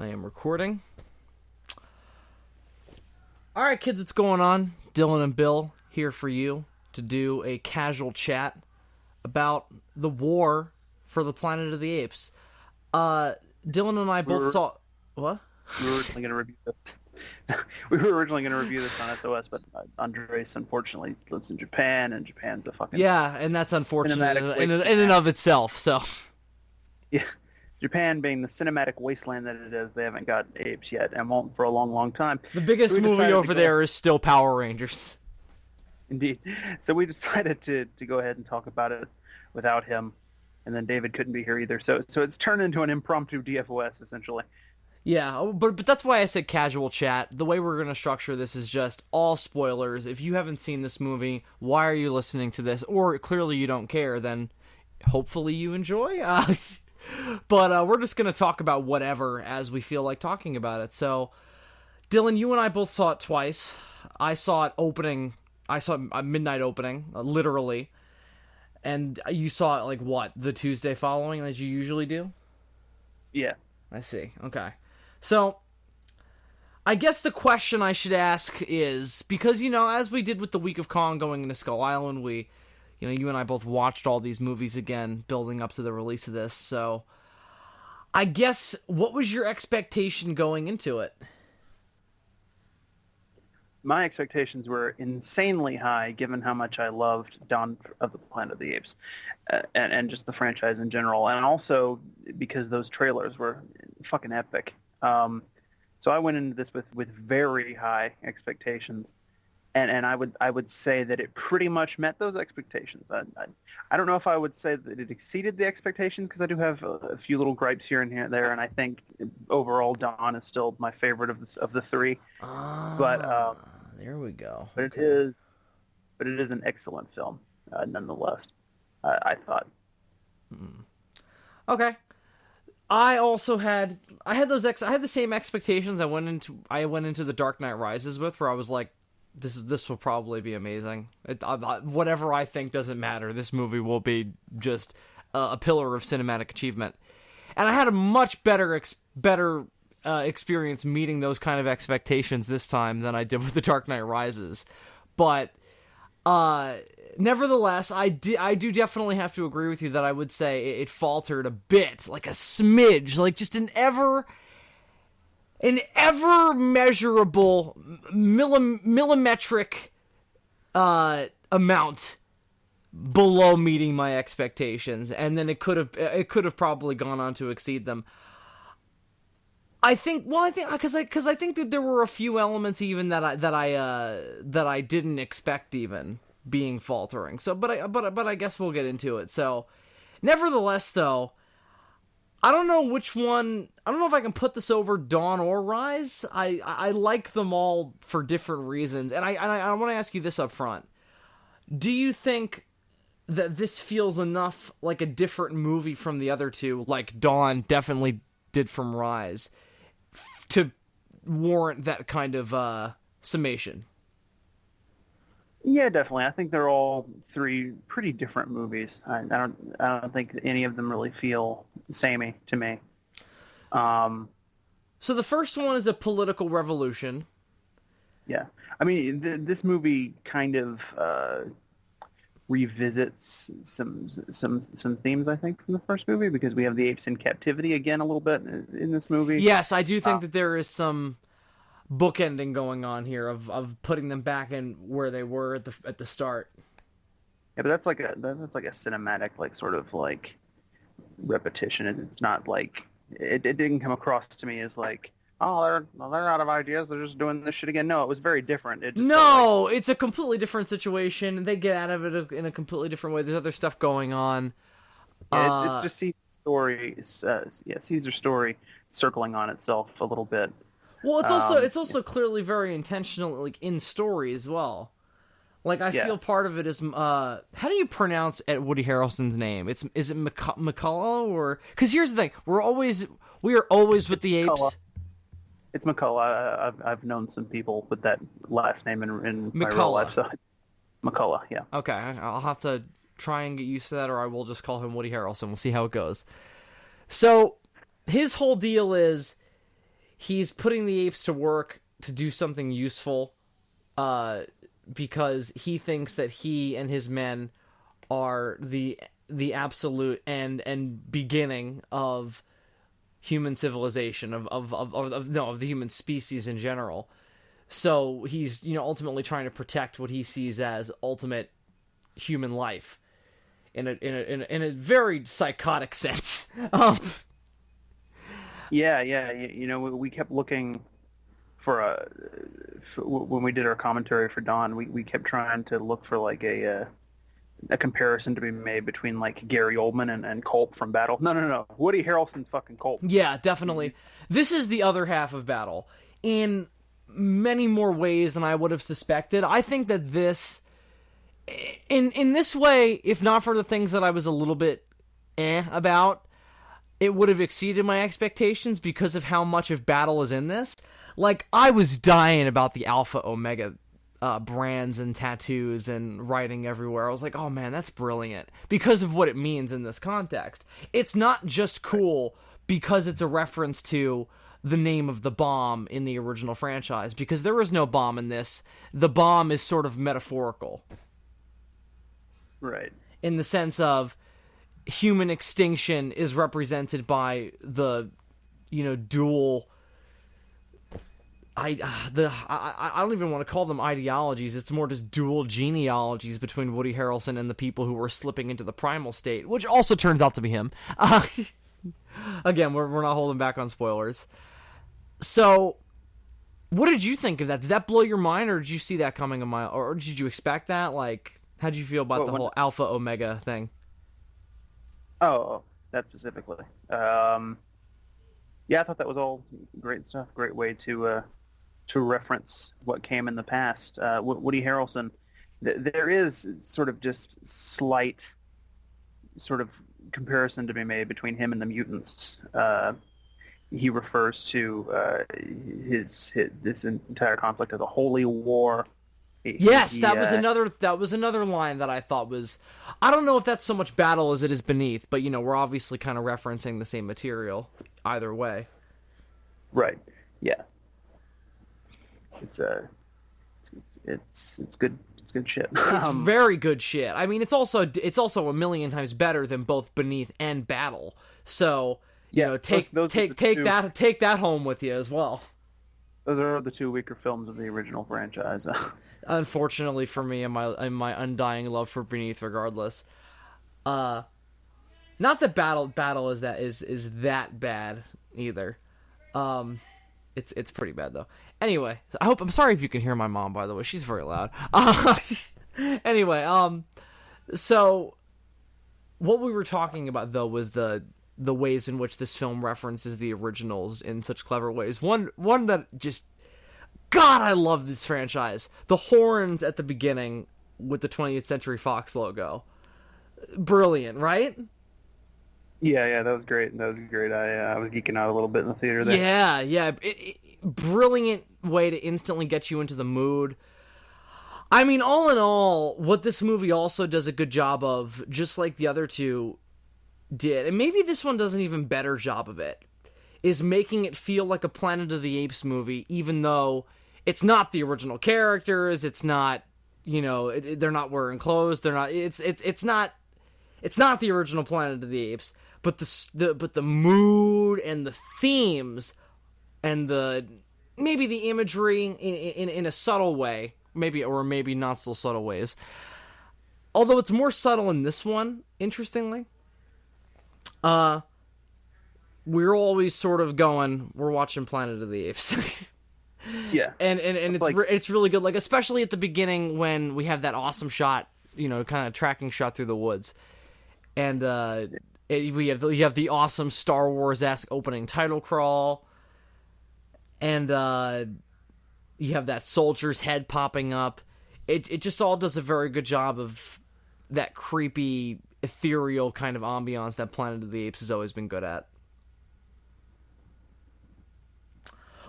I am recording. Alright, kids, what's going on? Dylan and Bill here for you to do a casual chat about the war for the Planet of the Apes. Dylan and I both saw... What? We were originally going to review this. We were originally going to review this on SOS, but Andres unfortunately lives in Japan, and Japan's a fucking... Yeah, and that's unfortunate in and of itself, so... Yeah. Japan being the cinematic wasteland that it is, they haven't got apes yet, and won't for a long, long time. The biggest movie over there is still Power Rangers. Indeed. So we decided to go ahead and talk about it without him, and then David couldn't be here either. So it's turned into an impromptu DFOS, essentially. Yeah, but that's why I said casual chat. The way we're going to structure this is just all spoilers. If you haven't seen this movie, why are you listening to this? Or clearly you don't care, then hopefully you enjoy. But we're just going to talk about whatever as we feel like talking about it. So, Dylan, you and I both saw it twice. I saw it midnight opening, literally. And you saw it, like, what, the Tuesday following, as you usually do? Yeah. I see. Okay. So, I guess the question I should ask is, because, as we did with the Week of Kong going into Skull Island, you and I both watched all these movies again, building up to the release of this, so I guess, what was your expectation going into it? My expectations were insanely high, given how much I loved Dawn of the Planet of the Apes, and just the franchise in general, and also because those trailers were fucking epic. So I went into this with very high expectations. And I would say that it pretty much met those expectations. I don't know if I would say that it exceeded the expectations, because I do have a few little gripes here and there, and I think overall Dawn is still my favorite of the three. But there we go. But it is an excellent film, nonetheless. I thought. Okay. I had the same expectations I went into The Dark Knight Rises with, where I was like, this will probably be amazing. Whatever I think doesn't matter. This movie will be just a pillar of cinematic achievement. And I had a much better experience meeting those kind of expectations this time than I did with The Dark Knight Rises. But nevertheless, I do definitely have to agree with you that I would say it faltered a bit, like a smidge, like just an ever measurable millimetric amount below meeting my expectations, and then it could have probably gone on to exceed them. I think because I think that there were a few elements even that I didn't expect even being faltering. So, but I guess we'll get into it. So, nevertheless, though, I don't know which one. I don't know if I can put this over Dawn or Rise. I like them all for different reasons, and I want to ask you this up front. Do you think that this feels enough like a different movie from the other two, like Dawn definitely did from Rise, to warrant that kind of summation? Yeah, definitely. I think they're all three pretty different movies. I don't think any of them really feel samey to me. So the first one is a political revolution. Yeah, I mean, this movie kind of revisits some themes, I think, from the first movie, because we have the apes in captivity again a little bit in this movie. Yes, I do think that there is some bookending going on here of putting them back in where they were at the start. Yeah, but that's like a cinematic, like, sort of like repetition. It's not like it didn't come across to me as like, oh, they're out of ideas, they're just doing this shit again. No, it was very different. It's a completely different situation. They get out of it in a completely different way. There's other stuff going on. Yeah, it's just Caesar's story circling on itself a little bit. Well, it's also clearly very intentional, like, in story as well. Like, I feel part of it is how do you pronounce Woody Harrelson's name? Is it McCullough, or, because here's the thing, we are always with the apes. It's McCullough. I've known some people with that last name in my real life. So McCullough, yeah. Okay, I'll have to try and get used to that, or I will just call him Woody Harrelson. We'll see how it goes. So his whole deal is he's putting the apes to work to do something useful, because he thinks that he and his men are the absolute end and beginning of human civilization, of the human species in general. So he's, ultimately trying to protect what he sees as ultimate human life in a very psychotic sense. Yeah. We kept looking for when we did our commentary for Dawn, we kept trying to look for like a comparison to be made between like Gary Oldman and Culp from Battle. No. Woody Harrelson's fucking Culp. Yeah, definitely. This is the other half of Battle in many more ways than I would have suspected. I think that this, in this way, if not for the things that I was a little bit about, it would have exceeded my expectations because of how much of Battle is in this. Like, I was dying about the Alpha Omega brands and tattoos and writing everywhere. I was like, oh man, that's brilliant, because of what it means in this context. It's not just cool because it's a reference to the name of the bomb in the original franchise, because there is no bomb in this. The bomb is sort of metaphorical. Right. In the sense of human extinction is represented by the, dual... I don't even want to call them ideologies. It's more just dual genealogies between Woody Harrelson and the people who were slipping into the primal state, which also turns out to be him. Again, we're not holding back on spoilers. So, what did you think of that? Did that blow your mind, or did you see that coming a mile? Or did you expect that? Like, how did you feel about the whole Alpha Omega thing? Oh, that specifically. Yeah, I thought that was all great stuff. Great way to reference what came in the past. Woody Harrelson, there is sort of just slight sort of comparison to be made between him and the mutants. He refers to this entire conflict as a holy war. That was another line that I thought was, I don't know if that's so much Battle as it is Beneath, but we're obviously kind of referencing the same material either way. Right. Yeah. It's good. It's good shit. It's very good shit. I mean, it's also a million times better than both Beneath and Battle. So, take that home with you as well. Those are the two weaker films of the original franchise. Unfortunately for me, and my undying love for Beneath, regardless. Not that Battle is that bad either. It's pretty bad though. Anyway, I'm sorry if you can hear my mom, by the way. She's very loud. Anyway, so what we were talking about though was the ways in which this film references the originals in such clever ways. One that just, God, I love this franchise. The horns at the beginning with the 20th Century Fox logo. Brilliant, right? Yeah, that was great. I was geeking out a little bit in the theater there. Yeah. Brilliant way to instantly get you into the mood. I mean, all in all, what this movie also does a good job of, just like the other two did, and maybe this one does an even better job of it, is making it feel like a Planet of the Apes movie, even though it's not the original characters, it's not, they're not wearing clothes, it's not the original Planet of the Apes, but the mood and the themes and maybe the imagery in a subtle way, maybe not so subtle ways. Although it's more subtle in this one, interestingly. We're always sort of going, we're watching Planet of the Apes. Yeah. And it's really good, like, especially at the beginning when we have that awesome shot, kind of tracking shot through the woods. And you have the awesome Star Wars-esque opening title crawl. And you have that soldier's head popping up. It just all does a very good job of that creepy, ethereal kind of ambiance that Planet of the Apes has always been good at.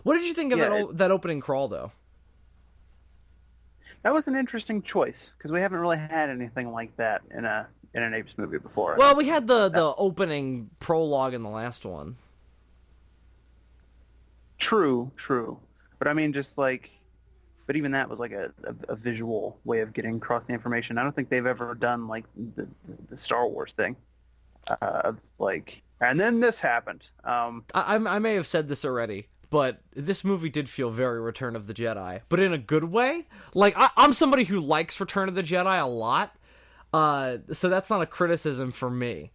What did you think of that opening crawl, though? That was an interesting choice, because we haven't really had anything like that in an Apes movie before. Well, we had the opening prologue in the last one. true. But I mean, just like, but even that was like a visual way of getting across the information. I don't think they've ever done like the Star Wars thing. Like, and then this happened. I may have said this already, but this movie did feel very Return of the Jedi, but in a good way. Like, I'm somebody who likes Return of the Jedi a lot, so that's not a criticism for me.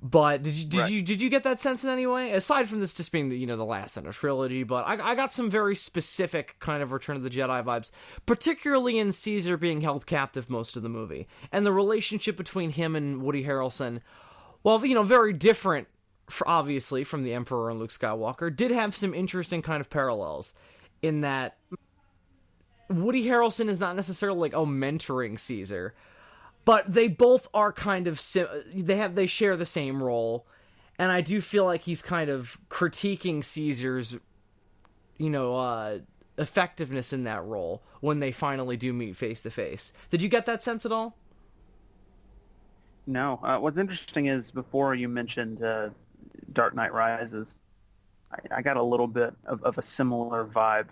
But did you get that sense in any way? Aside from this just being the last in a trilogy, but I got some very specific kind of Return of the Jedi vibes, particularly in Caesar being held captive most of the movie, and the relationship between him and Woody Harrelson. Well, very different, obviously, from the Emperor and Luke Skywalker, did have some interesting kind of parallels in that Woody Harrelson is not necessarily like, mentoring Caesar, but they both are kind of they share the same role, and I do feel like he's kind of critiquing Caesar's effectiveness in that role when they finally do meet face to face. Did you get that sense at all? No. What's interesting is before you mentioned Dark Knight Rises, I got a little bit of a similar vibe.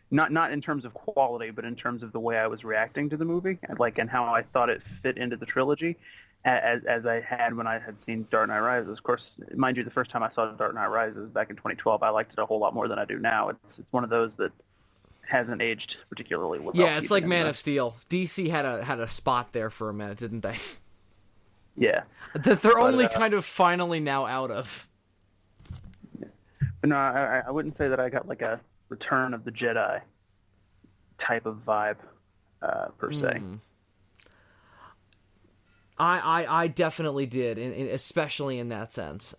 Not in terms of quality, but in terms of the way I was reacting to the movie, and how I thought it fit into the trilogy, as I had when I had seen Dark Knight Rises. Of course, mind you, the first time I saw Dark Knight Rises back in 2012, I liked it a whole lot more than I do now. It's one of those that hasn't aged particularly well. Yeah, it's like Man of Steel. DC had a spot there for a minute, didn't they? Yeah, that they're only kind of finally now out of. No, I wouldn't say that I got like a Return of the Jedi type of vibe per se. I definitely did, especially in that sense.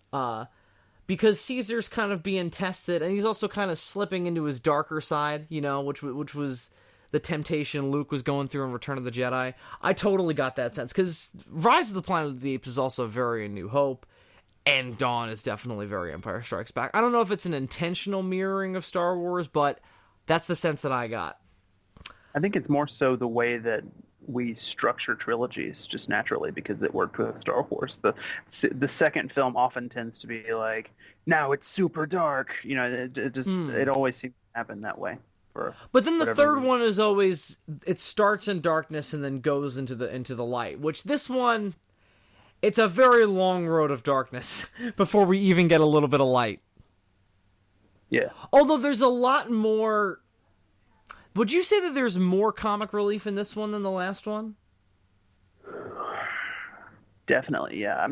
Because Caesar's kind of being tested, and he's also kind of slipping into his darker side, which was the temptation Luke was going through in Return of the Jedi. I totally got that sense, because Rise of the Planet of the Apes is also very A New Hope, and Dawn is definitely very Empire Strikes Back. I don't know if it's an intentional mirroring of Star Wars, but that's the sense that I got. I think it's more so the way that we structure trilogies just naturally because it worked with Star Wars. The second film often tends to be like, now it's super dark. It always seems to happen that way. But then the third one is always, it starts in darkness and then goes into the light, which this one, it's a very long road of darkness before we even get a little bit of light. Yeah. Although there's a lot more. Would you say that there's more comic relief in this one than the last one? Definitely, yeah.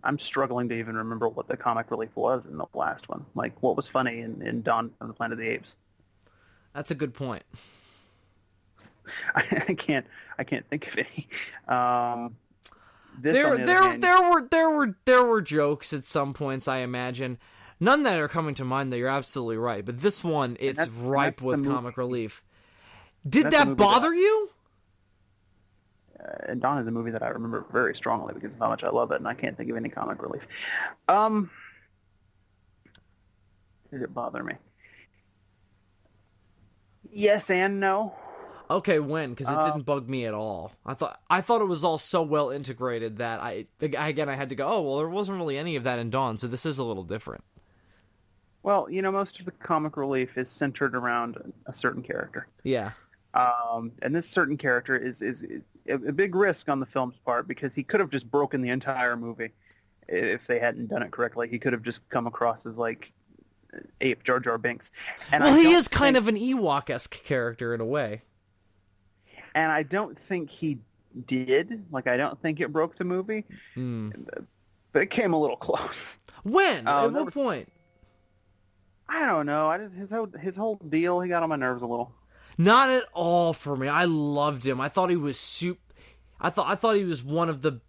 I'm struggling to even remember what the comic relief was in the last one. Like, what was funny in Dawn of the Planet of the Apes? That's a good point. I can't think of any. There were jokes at some points, I imagine. None that are coming to mind, though. You're absolutely right. But this one, it's ripe with comic relief. Did that bother you? And Dawn is a movie that I remember very strongly because of how much I love it, and I can't think of any comic relief. Did it bother me? Yes and no. Okay, when? Because it didn't bug me at all. I thought it was all so well integrated that I had to go, oh, well, there wasn't really any of that in Dawn, so this is a little different. Well, most of the comic relief is centered around a certain character. Yeah. And this certain character is a big risk on the film's part because he could have just broken the entire movie if they hadn't done it correctly. He could have just come across as like Ape Jar Jar Binks. And well, he is kind of an Ewok-esque character in a way. And I don't think he did. Like, I don't think it broke the movie. But it came a little close. When? At what point? I don't know. His whole deal, he got on my nerves a little. Not at all for me. I loved him. I thought he was I thought he was one of the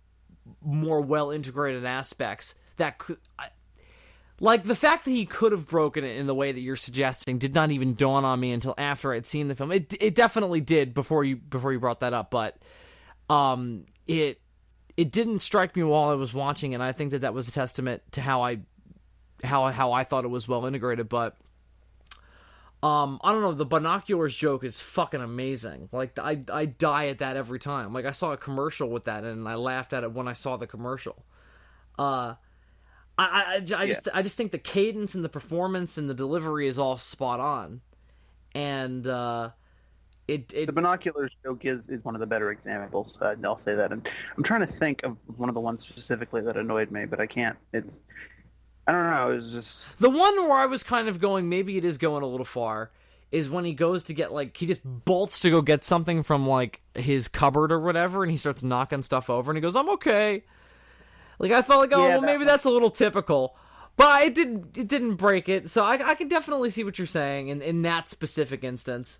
more well integrated aspects that could. Like, the fact that he could have broken it in the way that you're suggesting did not even dawn on me until after I'd seen the film. It definitely did before you brought that up, but it didn't strike me while I was watching, and I think that was a testament to how I thought it was well integrated. But I don't know, the binoculars joke is fucking amazing. Like, I die at that every time. Like, I saw a commercial with that, and I laughed at it when I saw the commercial. I just think the cadence and the performance and the delivery is all spot on, and The binoculars joke is one of the better examples. I'll say that. And I'm trying to think of one of the ones specifically that annoyed me, but I can't. I don't know. It was just the one where I was kind of going, maybe it is going a little far, is when he goes to get, like, he just bolts to go get something from, like, his cupboard or whatever, and he starts knocking stuff over, and he goes, I'm okay. Like, I felt like, oh, well, maybe that's a little typical. But it didn't break it, so I can definitely see what you're saying in that specific instance.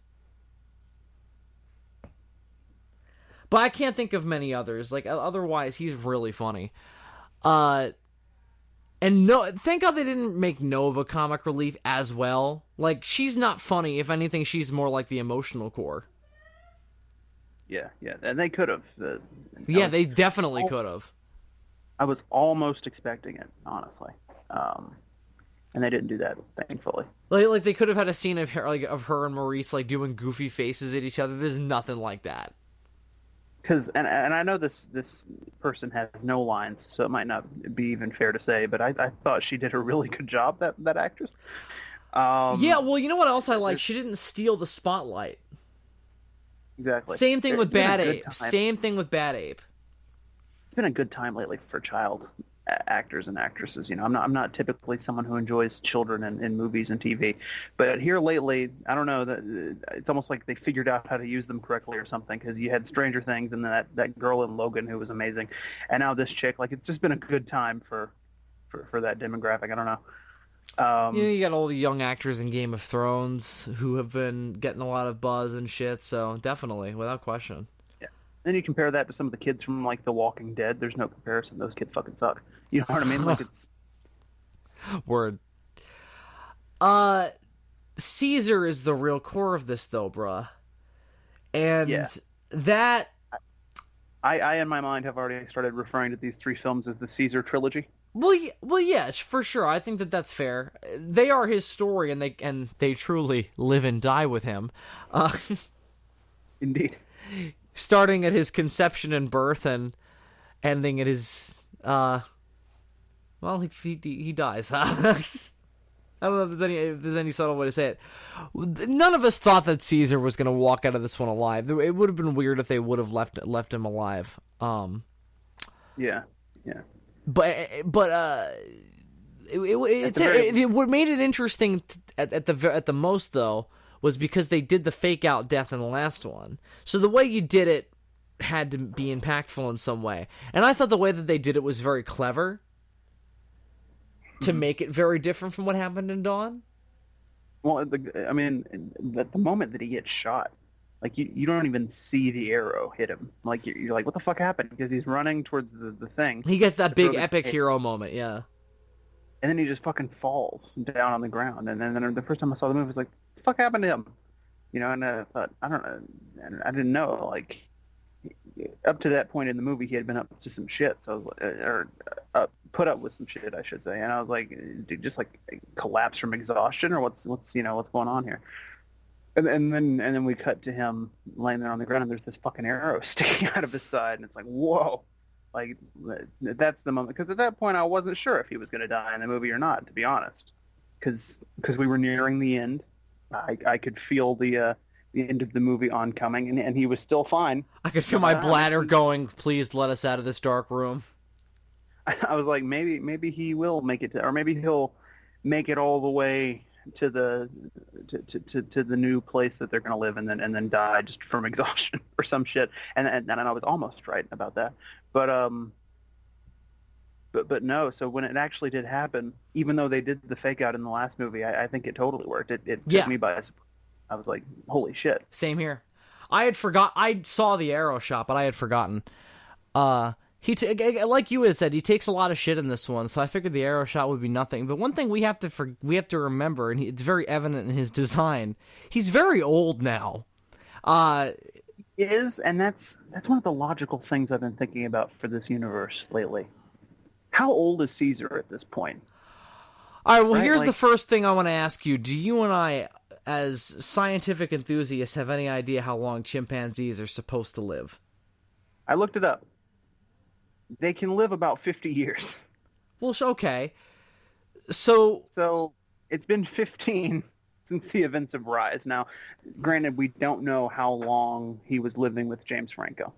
But I can't think of many others. Like, otherwise, he's really funny. And no, thank God they didn't make Nova comic relief as well. Like, she's not funny. If anything, she's more like the emotional core. yeah, and they could have. They definitely could have. I was almost expecting it, honestly, and they didn't do that, thankfully. Like they could have had a scene of her and Maurice, like, doing goofy faces at each other. There's nothing like that. Because and I know this person has no lines, so it might not be even fair to say, but I thought she did a really good job, that actress. Yeah, well, you know what else I like? She didn't steal the spotlight. Exactly. Same thing with Bad Ape. Same thing with Bad Ape. It's been a good time lately for child actors and actresses. You know, I'm not typically someone who enjoys children in movies and TV, but here lately, I don't know, that it's almost like they figured out how to use them correctly or something. Because you had Stranger Things and then that girl in Logan who was amazing, and now this chick. Like, it's just been a good time for that demographic. I don't know. You got all the young actors in Game of Thrones who have been getting a lot of buzz and shit. So definitely, without question. Then you compare that to some of the kids from, like, The Walking Dead. There's no comparison. Those kids fucking suck. You know what I mean? Like, it's... Word. Caesar is the real core of this, though, bruh. And that... I, in my mind, have already started referring to these three films as the Caesar trilogy. Well, yeah, for sure. I think that's fair. They are his story, and they truly live and die with him. Indeed. Starting at his conception and birth and ending at his, he dies. I don't know if there's any subtle way to say it. None of us thought that Caesar was going to walk out of this one alive. It would have been weird if they would have left him alive. Yeah. But what made it interesting at the most, though, was because they did the fake out death in the last one. So the way you did it had to be impactful in some way. And I thought the way that they did it was very clever to make it very different from what happened in Dawn. Well, at the moment that he gets shot, like, you don't even see the arrow hit him. Like, you're like, what the fuck happened? Because he's running towards the thing. He gets that big epic hero moment, yeah. And then he just fucking falls down on the ground. And then the first time I saw the movie, I was like, fuck happened to him? You know, and I thought, I don't know, and I didn't know, like, up to that point in the movie, he had been up to some shit, so put up with some shit, I should say, and I was like, dude, just like collapse from exhaustion, or what's going on here? And then we cut to him laying there on the ground, and there's this fucking arrow sticking out of his side, and it's like, whoa, like, that's the moment, because at that point I wasn't sure if he was going to die in the movie or not, to be honest, because we were nearing the end. I could feel the end of the movie oncoming, and he was still fine. I could feel my bladder going, please let us out of this dark room. I was like, maybe he will make it, or maybe he'll make it all the way to the new place that they're going to live, and then die just from exhaustion or some shit. And I was almost right about that, But no, so when it actually did happen, even though they did the fake out in the last movie, I think it totally worked. It took me by surprise. I was like, holy shit. Same here. I saw the arrow shot, but I had forgotten. Like you had said, he takes a lot of shit in this one, so I figured the arrow shot would be nothing. But one thing we have to remember, and it's very evident in his design, he's very old now. Is, and that's one of the logical things I've been thinking about for this universe lately. How old is Caesar at this point? All right, well, here's the first thing I want to ask you. Do you and I, as scientific enthusiasts, have any idea how long chimpanzees are supposed to live? I looked it up. They can live about 50 years. Well, okay. So So it's been 15 since the events of Rise. Now, granted, we don't know how long he was living with James Franco.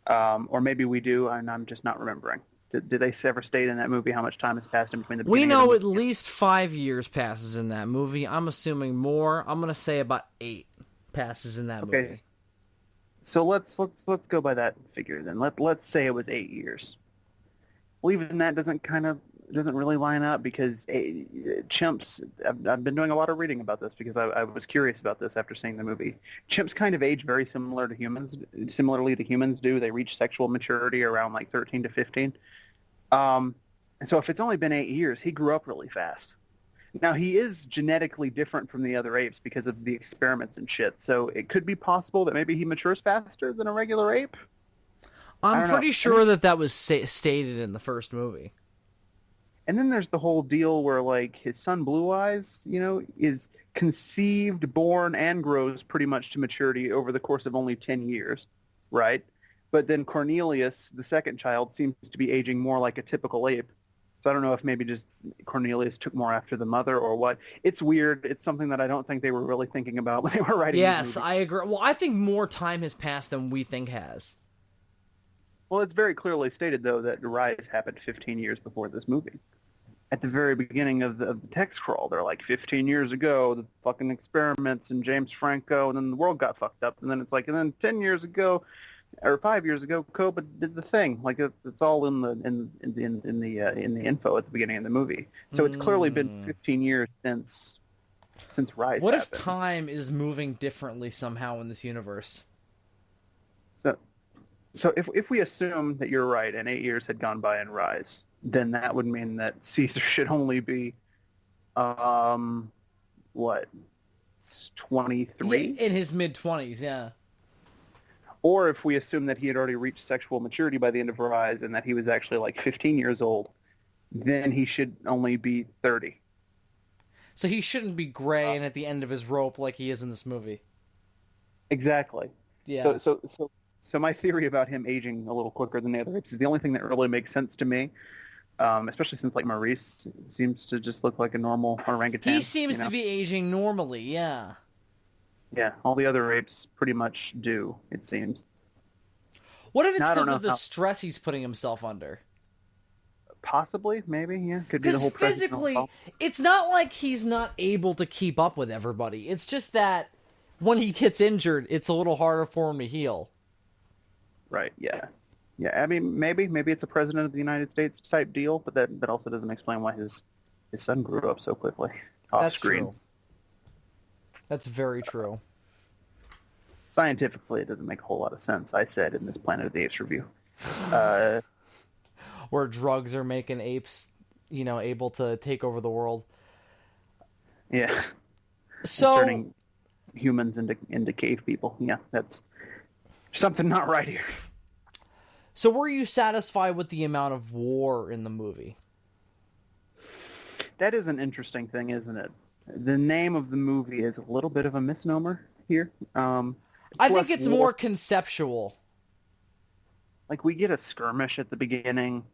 Or maybe we do, and I'm just not remembering. Did they ever state in that movie how much time has passed in between the we beginning of the know movie? at least 5 years passes in that movie. I'm assuming more. I'm gonna say about 8 passes in that Okay, movie. so let's go by that figure then. Let's say it was 8 years. Well, even that doesn't really line up because chimps. I've been doing a lot of reading about this because I was curious about this after seeing the movie. Chimps kind of age very similarly to humans do. They reach sexual maturity around like 13 to 15. And so if it's only been 8 years, he grew up really fast. Now, he is genetically different from the other apes because of the experiments and shit, so it could be possible that maybe he matures faster than a regular ape. I I'm don't know. pretty sure that that was stated in the first movie. And then there's the whole deal where, like, his son Blue Eyes, is conceived, born, and grows pretty much to maturity over the course of only 10 years, right? But then Cornelius, the second child, seems to be aging more like a typical ape. So I don't know if maybe just Cornelius took more after the mother or what. It's weird. It's something that I don't think they were really thinking about when they were writing this Yes, movie. I agree. Well, I think more time has passed than we think has. Well, it's very clearly stated, though, that the rise happened 15 years before this movie. At the very beginning of the text crawl, they're like, 15 years ago, the fucking experiments and James Franco, and then the world got fucked up. And then it's like, and then 10 years ago, or 5 years ago, Koba did the thing. Like it's all in the info at the beginning of the movie. So it's clearly been 15 years since Rise What if happened. time is moving differently somehow in this universe? So so if we assume that you're right and 8 years had gone by in Rise, then that would mean that Caesar should only be what, 23? In his mid-20s, yeah. Or if we assume that he had already reached sexual maturity by the end of Rise and that he was actually like 15 years old, then he should only be 30. So he shouldn't be gray and at the end of his rope like he is in this movie. Exactly. Yeah. So my theory about him aging a little quicker than the other apes is the only thing that really makes sense to me, especially since like Maurice seems to just look like a normal orangutan. He seems to be aging normally, yeah. Yeah, all the other apes pretty much do, it seems. What if it's Now, I don't because know of the how- stress he's putting himself under? Possibly, maybe, yeah. Could be the Because whole physically, it's not like he's not able to keep up with everybody. It's just that when he gets injured, it's a little harder for him to heal. Right, yeah. Yeah, I mean, maybe it's a president of the United States type deal, but that also doesn't explain why his son grew up so quickly off That's screen. true. That's very true. Scientifically, it doesn't make a whole lot of sense, I said in this Planet of the Apes review. Where drugs are making apes, able to take over the world. Yeah. So, Turning humans into cave people. Yeah, that's something not right here. so were you satisfied with the amount of war in the movie? That is an interesting thing, isn't it? The name of the movie is a little bit of a misnomer here. I think it's more conceptual. Like, we get a skirmish at the beginning,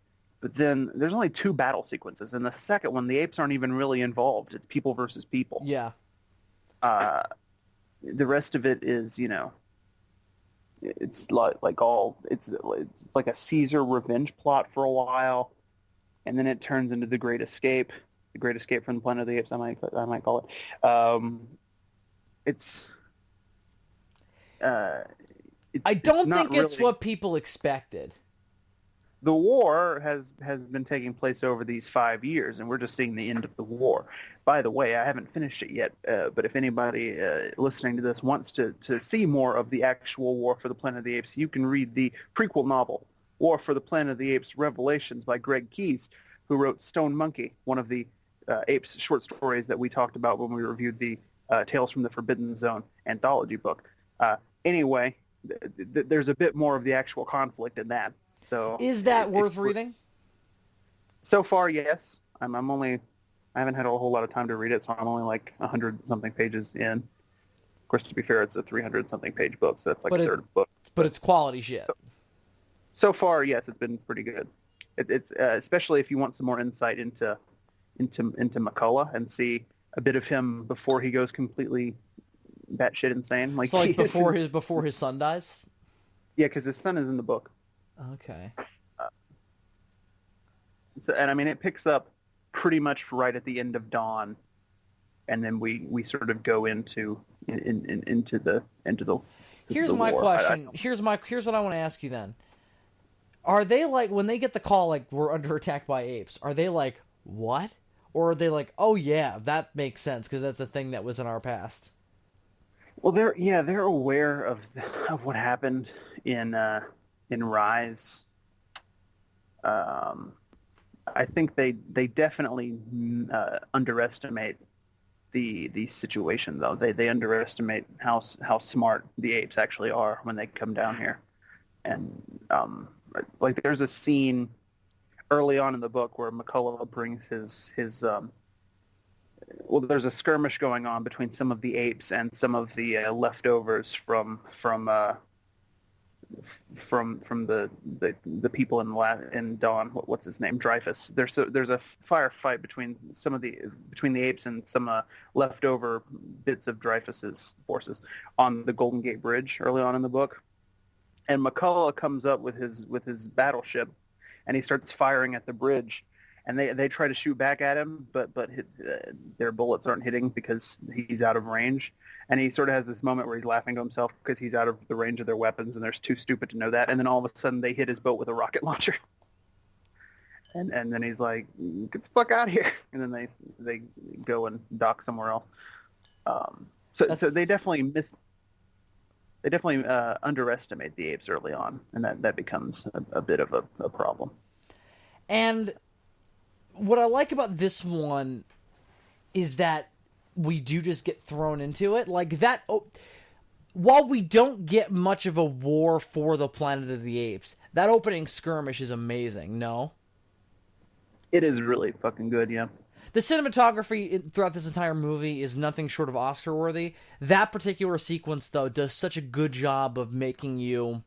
but then there's only 2 battle sequences. In the second one, the apes aren't even really involved. It's people versus people. Yeah. The rest of it is, it's it's like a Caesar revenge plot for a while, and then it turns into the Great Escape from the Planet of the Apes. I might call it. I don't not think it's really- what people expected. The war has been taking place over these 5 years, and we're just seeing the end of the war. By the way, I haven't finished it yet, but if anybody listening to this wants to see more of the actual War for the Planet of the Apes, you can read the prequel novel, War for the Planet of the Apes Revelations by Greg Keyes, who wrote Stone Monkey, one of the Apes short stories that we talked about when we reviewed the Tales from the Forbidden Zone anthology book. Anyway, there's a bit more of the actual conflict in that. So Is that worth reading? So far, yes. I haven't had a whole lot of time to read it, so I'm only like 100-something pages in. Of course, to be fair, it's a 300-something page book, so that's like a third of the book. But it's quality shit. So far, yes, it's been pretty good. It's especially if you want some more insight into McCullough and see a bit of him before he goes completely batshit insane. Like So like he is before his son dies. yeah, because his son is in the book. Okay. So, and I mean, it picks up pretty much right at the end of Dawn, and then we sort of go into the Here's the my war. question. Here's what I want to ask you then. Are they like, when they get the call like we're under attack by apes, are they like, what? Or are they like, oh yeah, that makes sense because that's a thing that was in our past? Well, they're aware of what happened in Rise. I think they definitely underestimate the situation though. They underestimate how smart the apes actually are when they come down here. And like there's a scene early on in the book where McCullough brings his well, there's a skirmish going on between some of the apes and some of the leftovers from the people in Dawn. What's his name? Dreyfus. There's a firefight between the apes and some leftover bits of Dreyfus's forces on the Golden Gate Bridge early on in the book. And McCullough comes up with his battleship, and he starts firing at the bridge. And they try to shoot back at him, but their bullets aren't hitting because he's out of range. And he sort of has this moment where he's laughing to himself because he's out of the range of their weapons, and they're too stupid to know that. And then all of a sudden, they hit his boat with a rocket launcher. And then he's like, "Get the fuck out of here!" And then they go and dock somewhere else. So they definitely underestimate the apes early on, and that becomes a bit of a problem. And what I like about this one is that we do just get thrown into it. Like that, while we don't get much of a war for the Planet of the Apes, that opening skirmish is amazing, no? It is really fucking good, yeah. The cinematography throughout this entire movie is nothing short of Oscar-worthy. That particular sequence, though, does such a good job of making you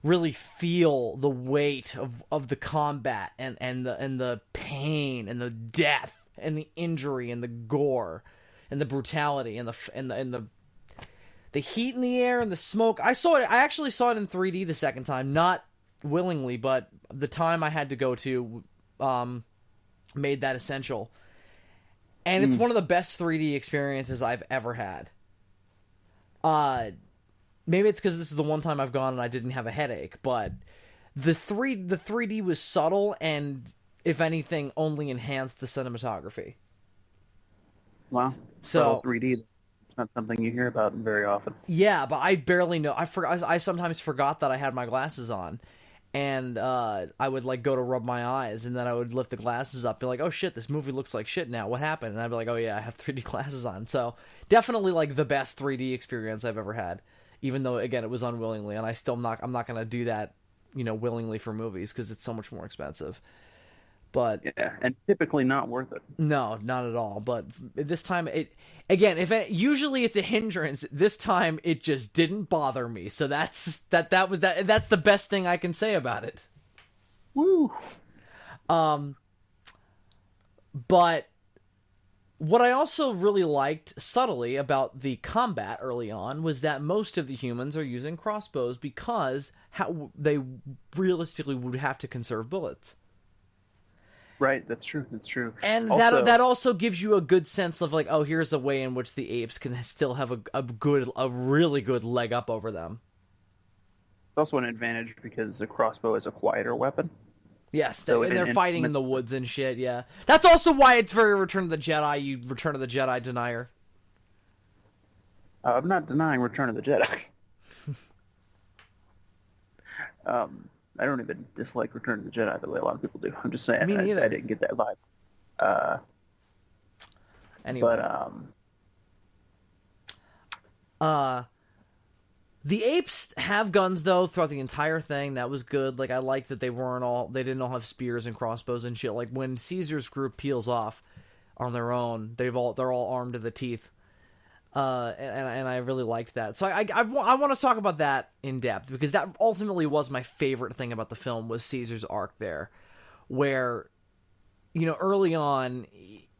really feel the weight of the combat and the pain and the death and the injury and the gore and the brutality and the heat in the air and the smoke. I actually saw it in 3D the second time, not willingly, but the time I had to go to made that essential. And it's one of the best 3D experiences I've ever had. Maybe it's because this is the one time I've gone and I didn't have a headache, but the 3D was subtle and, if anything, only enhanced the cinematography. Wow. So 3D, it's not something you hear about very often. Yeah, but I barely know. I sometimes forgot that I had my glasses on, and I would like go to rub my eyes, and then I would lift the glasses up, and be like, "Oh shit, this movie looks like shit now. What happened?" And I'd be like, "Oh yeah, I have 3D glasses on." So definitely like the best 3D experience I've ever had. Even though, again, it was unwillingly, and I'm not going to do that, willingly for movies because it's so much more expensive. But yeah, and typically not worth it. No, not at all. But this time, usually it's a hindrance. This time, it just didn't bother me. So that's the best thing I can say about it. Woo. But what I also really liked subtly about the combat early on was that most of the humans are using crossbows because how they realistically would have to conserve bullets. Right, that's true. And also, that also gives you a good sense of like, oh, here's a way in which the apes can still have a really good leg up over them. It's also an advantage because a crossbow is a quieter weapon. Yes, so and they're fighting in the woods and shit, yeah. That's also why it's very Return of the Jedi, you Return of the Jedi denier. I'm not denying Return of the Jedi. I don't even dislike Return of the Jedi the way a lot of people do. I'm just saying, Me neither. I didn't get that vibe. Anyway. But, the apes have guns though throughout the entire thing. That was good. Like I like that they didn't all have spears and crossbows and shit. Like when Caesar's group peels off on their own, they're all armed to the teeth. And I really liked that. So I want to talk about that in depth because that ultimately was my favorite thing about the film was Caesar's arc there. where, early on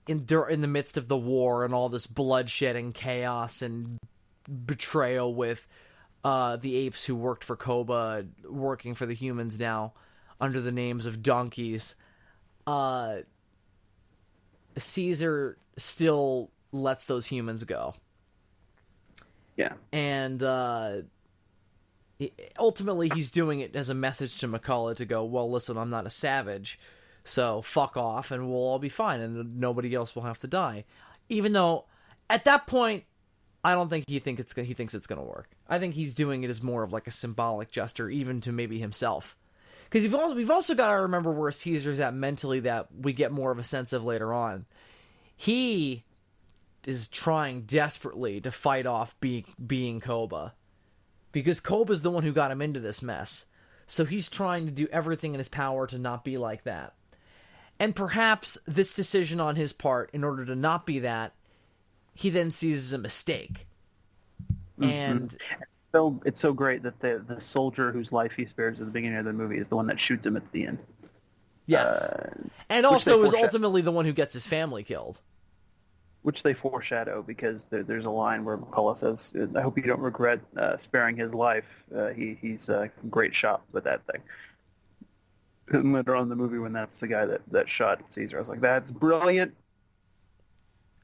in the midst of the war and all this bloodshed and chaos and betrayal with the apes who worked for Koba working for the humans now under the names of donkeys, Caesar still lets those humans go. Yeah. And ultimately he's doing it as a message to McCullough to go, well, listen, I'm not a savage, so fuck off and we'll all be fine and nobody else will have to die. Even though at that point I don't think he thinks it's going to work. I think he's doing it as more of like a symbolic gesture, even to maybe himself. Because we've also got to remember where Caesar's at mentally, that we get more of a sense of later on. He is trying desperately to fight off being Koba. Because Koba's the one who got him into this mess. So he's trying to do everything in his power to not be like that. And perhaps this decision on his part, in order to not be that, he then sees as a mistake. Mm-hmm. And so it's so great that the soldier whose life he spares at the beginning of the movie is the one that shoots him at the end. Yes. And also is ultimately the one who gets his family killed. Which they foreshadow, because there's a line where McCullough says, I hope you don't regret sparing his life. He's a great shot with that thing. And later on in the movie, when that's the guy that shot Caesar, I was like, that's brilliant.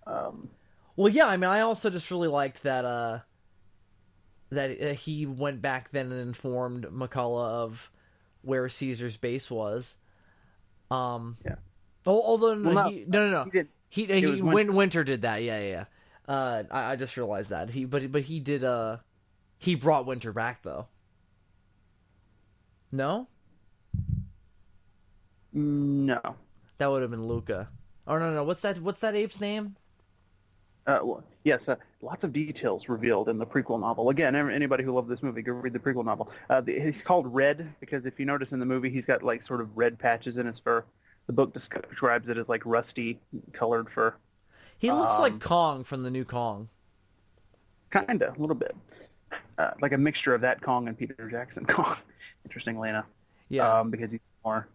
Well, yeah, I mean, I also just really liked that he went back then and informed McCullough of where Caesar's base was. Yeah. Although no. He Winter did that. Yeah. I just realized that but he did. He brought Winter back though. No. No. That would have been Luca. Oh no. What's that ape's name? Yes, lots of details revealed in the prequel novel. Again, anybody who loved this movie, go read the prequel novel. He's called Red because if you notice in the movie, he's got like sort of red patches in his fur. The book describes it as like rusty colored fur. He looks like Kong from the new Kong. Kinda, a little bit. Like a mixture of that Kong and Peter Jackson Kong, interestingly enough. Yeah. Because he's more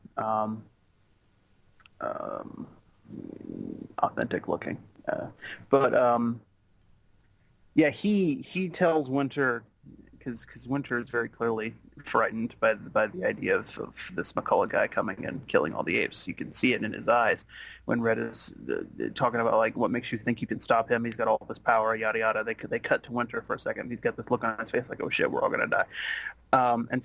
authentic looking. Yeah, he tells Winter, because Winter is very clearly frightened by the idea of this McCullough guy coming and killing all the apes. You can see it in his eyes when Red is talking about like what makes you think you can stop him. He's got all this power, yada yada. They cut to Winter for a second. He's got this look on his face like, oh shit, we're all gonna die. And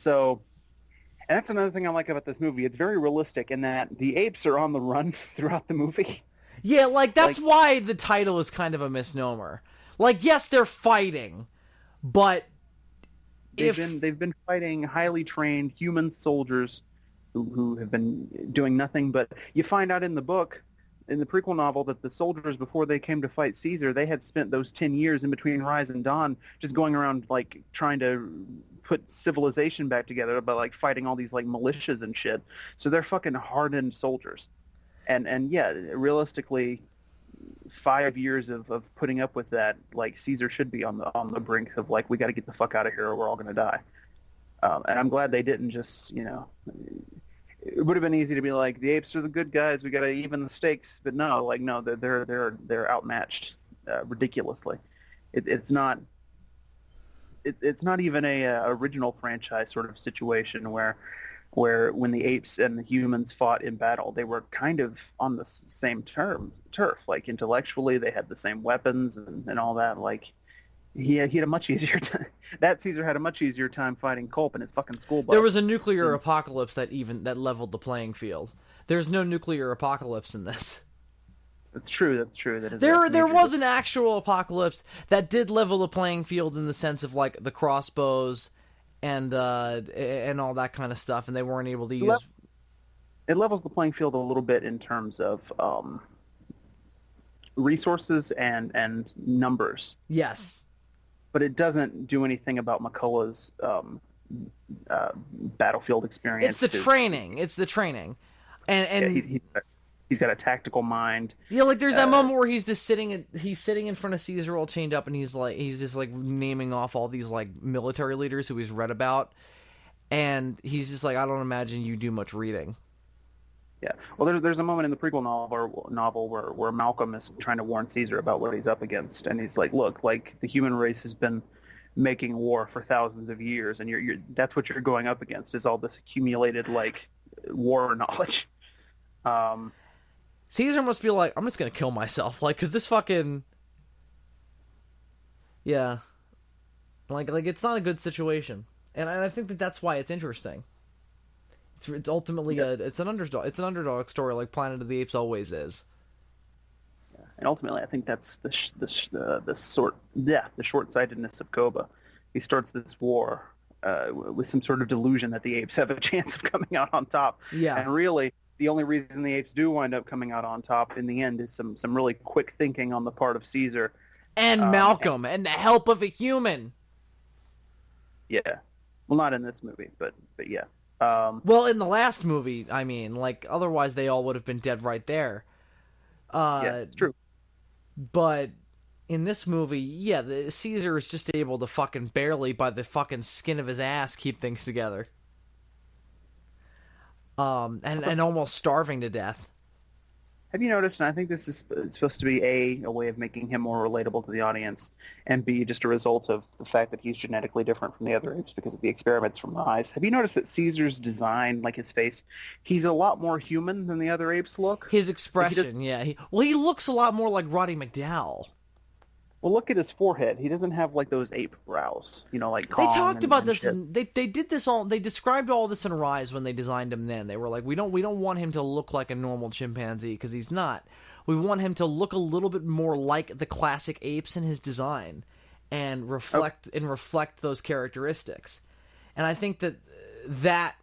that's another thing I like about this movie. It's very realistic in that the apes are on the run throughout the movie. Yeah, like that's why the title is kind of a misnomer. Like, yes, they're fighting, but they've been fighting highly trained human soldiers who have been doing nothing. But you find out in the book, in the prequel novel, that the soldiers before they came to fight Caesar, they had spent those 10 years in between Rise and Dawn just going around like trying to put civilization back together by like fighting all these like militias and shit. So they're fucking hardened soldiers. And yeah, realistically, 5 years of putting up with that, like Caesar should be on the brink of like, we got to get the fuck out of here or we're all going to die. And I'm glad they didn't just, it would have been easy to be like, the apes are the good guys, we got to even the stakes. But no, they're outmatched ridiculously. It's not even a original franchise sort of situation where when the apes and the humans fought in battle, they were kind of on the same turf. Like intellectually, they had the same weapons and all that. Like he had a much easier time. That Caesar had a much easier time fighting Culp and his fucking school bus. There was a nuclear apocalypse that leveled the playing field. There's no nuclear apocalypse in this. That's true. There was an actual apocalypse that did level the playing field in the sense of like the crossbows and all that kind of stuff, and they weren't able to use. It levels the playing field a little bit in terms of resources and numbers. Yes, but it doesn't do anything about McCullough's battlefield experience. It's the training. And yeah, he's got a tactical mind. Yeah, like there's that moment where he's sitting in front of Caesar all chained up, and he's just like naming off all these like military leaders who he's read about, and he's just like, I don't imagine you do much reading. Yeah. Well, there's a moment in the prequel novel where Malcolm is trying to warn Caesar about what he's up against, and he's like, "Look, like the human race has been making war for thousands of years, and you're that's what you're going up against is all this accumulated like war knowledge." Um, Caesar must be like, I'm just gonna kill myself, like, cause this fucking, yeah, like it's not a good situation, and I think that that's why it's interesting. It's ultimately yeah. it's an underdog story, like Planet of the Apes always is. And ultimately, I think that's the short-sightedness of Koba. He starts this war with some sort of delusion that the apes have a chance of coming out on top. Yeah, And really, the only reason the apes do wind up coming out on top in the end is some really quick thinking on the part of Caesar. and And Malcolm, and the help of a human. yeah, well, not in this movie, but yeah, Well, in the last movie, I mean, like, otherwise they all would have been dead right there. yeah, it's true. But in this movie, yeah, the Caesar is just able to fucking barely, by the fucking skin of his ass, keep things together. And almost starving to death. Have you noticed, and I think this is supposed to be a way of making him more relatable to the audience, and B, just a result of the fact that he's genetically different from the other apes because of the experiments from the eyes. Have you noticed that Caesar's design, like his face, he's a lot more human than the other apes look? His Like expression, yeah. He looks a lot more like Roddy McDowall. well, look at his forehead. He doesn't have like those ape brows, like They Kong talked about and this, shit. and they did this all. They described all this in Rise when they designed him. Then they were like, we don't want him to look like a normal chimpanzee because he's not. We want him to look a little bit more like the classic apes in his design, and reflect those characteristics. And I think that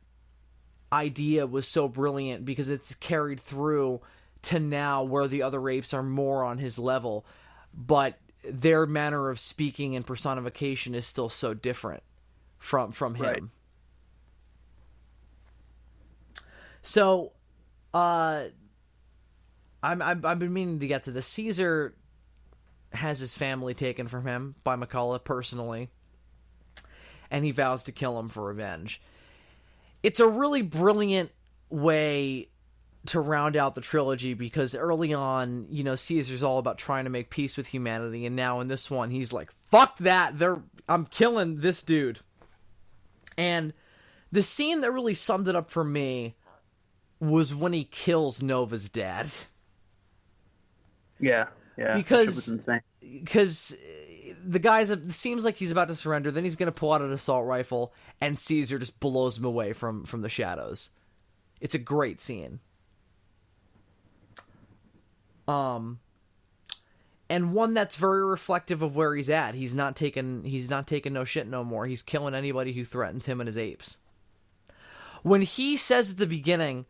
idea was so brilliant because it's carried through to now, where the other apes are more on his level, but their manner of speaking and personification is still so different from him. Right. So, I've been meaning to get to this. Caesar has his family taken from him by McCullough personally, and he vows to kill him for revenge. It's a really brilliant way to round out the trilogy because early on, Caesar's all about trying to make peace with humanity, and now in this one, he's like, "Fuck that! I'm killing this dude." And the scene that really summed it up for me was when he kills Nova's dad. Yeah, yeah. That shit was insane. Because the guy's it seems like he's about to surrender. Then he's going to pull out an assault rifle, and Caesar just blows him away from the shadows. It's a great scene. And one that's very reflective of where he's at. He's not taking no shit no more. He's killing anybody who threatens him and his apes. When he says at the beginning,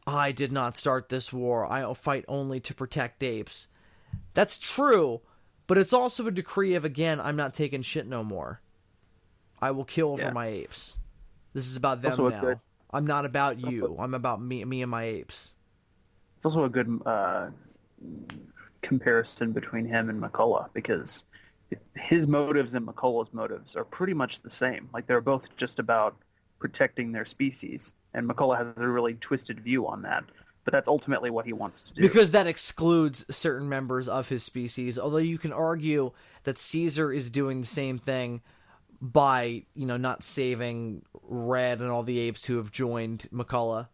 "I did not start this war. I'll fight only to protect apes." That's true, but it's also a decree of, again, I'm not taking shit no more. I will kill for my apes. This is about them now. I'm not about you. I'm about me and my apes. It's also a good comparison between him and McCullough because his motives and McCullough's motives are pretty much the same. Like they're both just about protecting their species, and McCullough has a really twisted view on that. But that's ultimately what he wants to do. Because that excludes certain members of his species. Although you can argue that Caesar is doing the same thing by, not saving Red and all the apes who have joined McCullough.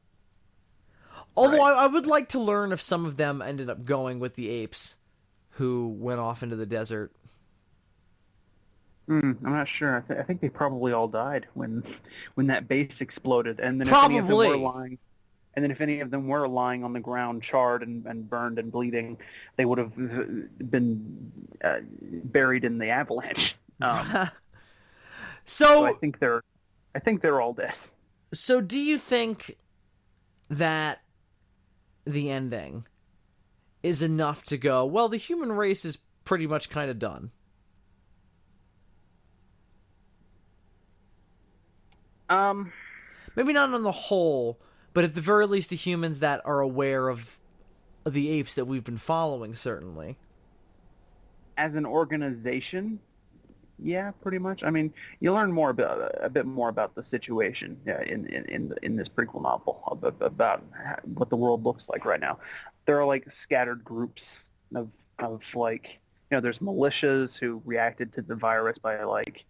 Although Right. I would like to learn if some of them ended up going with the apes who went off into the desert. I'm not sure. I think they probably all died when that base exploded, and then Probably. if any of them were lying on the ground, charred and burned and bleeding, they would have been buried in the avalanche. So I think they're all dead. So do you think that the ending is enough to go, well, the human race is pretty much kind of done? Maybe not on the whole, but at the very least the humans that are aware of the apes that we've been following, certainly. As an organization, Yeah, pretty much. I mean, you learn more about a bit more about the situation in this prequel novel about what the world looks like right now. There are like scattered groups of like there's militias who reacted to the virus by like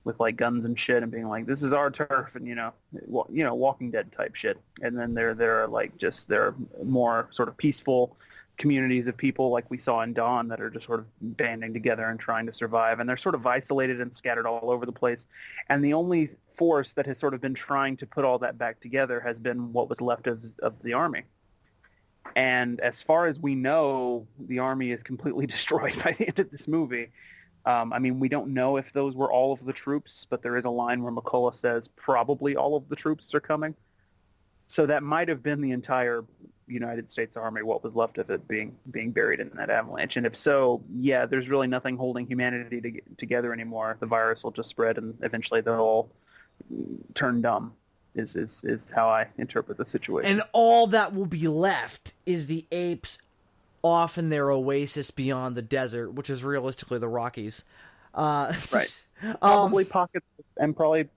with like guns and shit and being like this is our turf and Walking Dead type shit. And then there are like just there are more sort of peaceful communities of people like we saw in Dawn that are just sort of banding together and trying to survive, and they're sort of isolated and scattered all over the place. And the only force that has sort of been trying to put all that back together has been what was left of the army. And as far as we know, the army is completely destroyed by the end of this movie. I mean, we don't know if those were all of the troops, but there is a line where McCullough says probably all of the troops are coming. So that might have been the entire United States Army, what was left of it being buried in that avalanche. And if so, yeah, there's really nothing holding humanity together anymore. The virus will just spread, and eventually they'll all turn dumb. Is how I interpret the situation. And all that will be left is the apes off in their oasis beyond the desert, which is realistically the Rockies. Right. Probably pockets and probably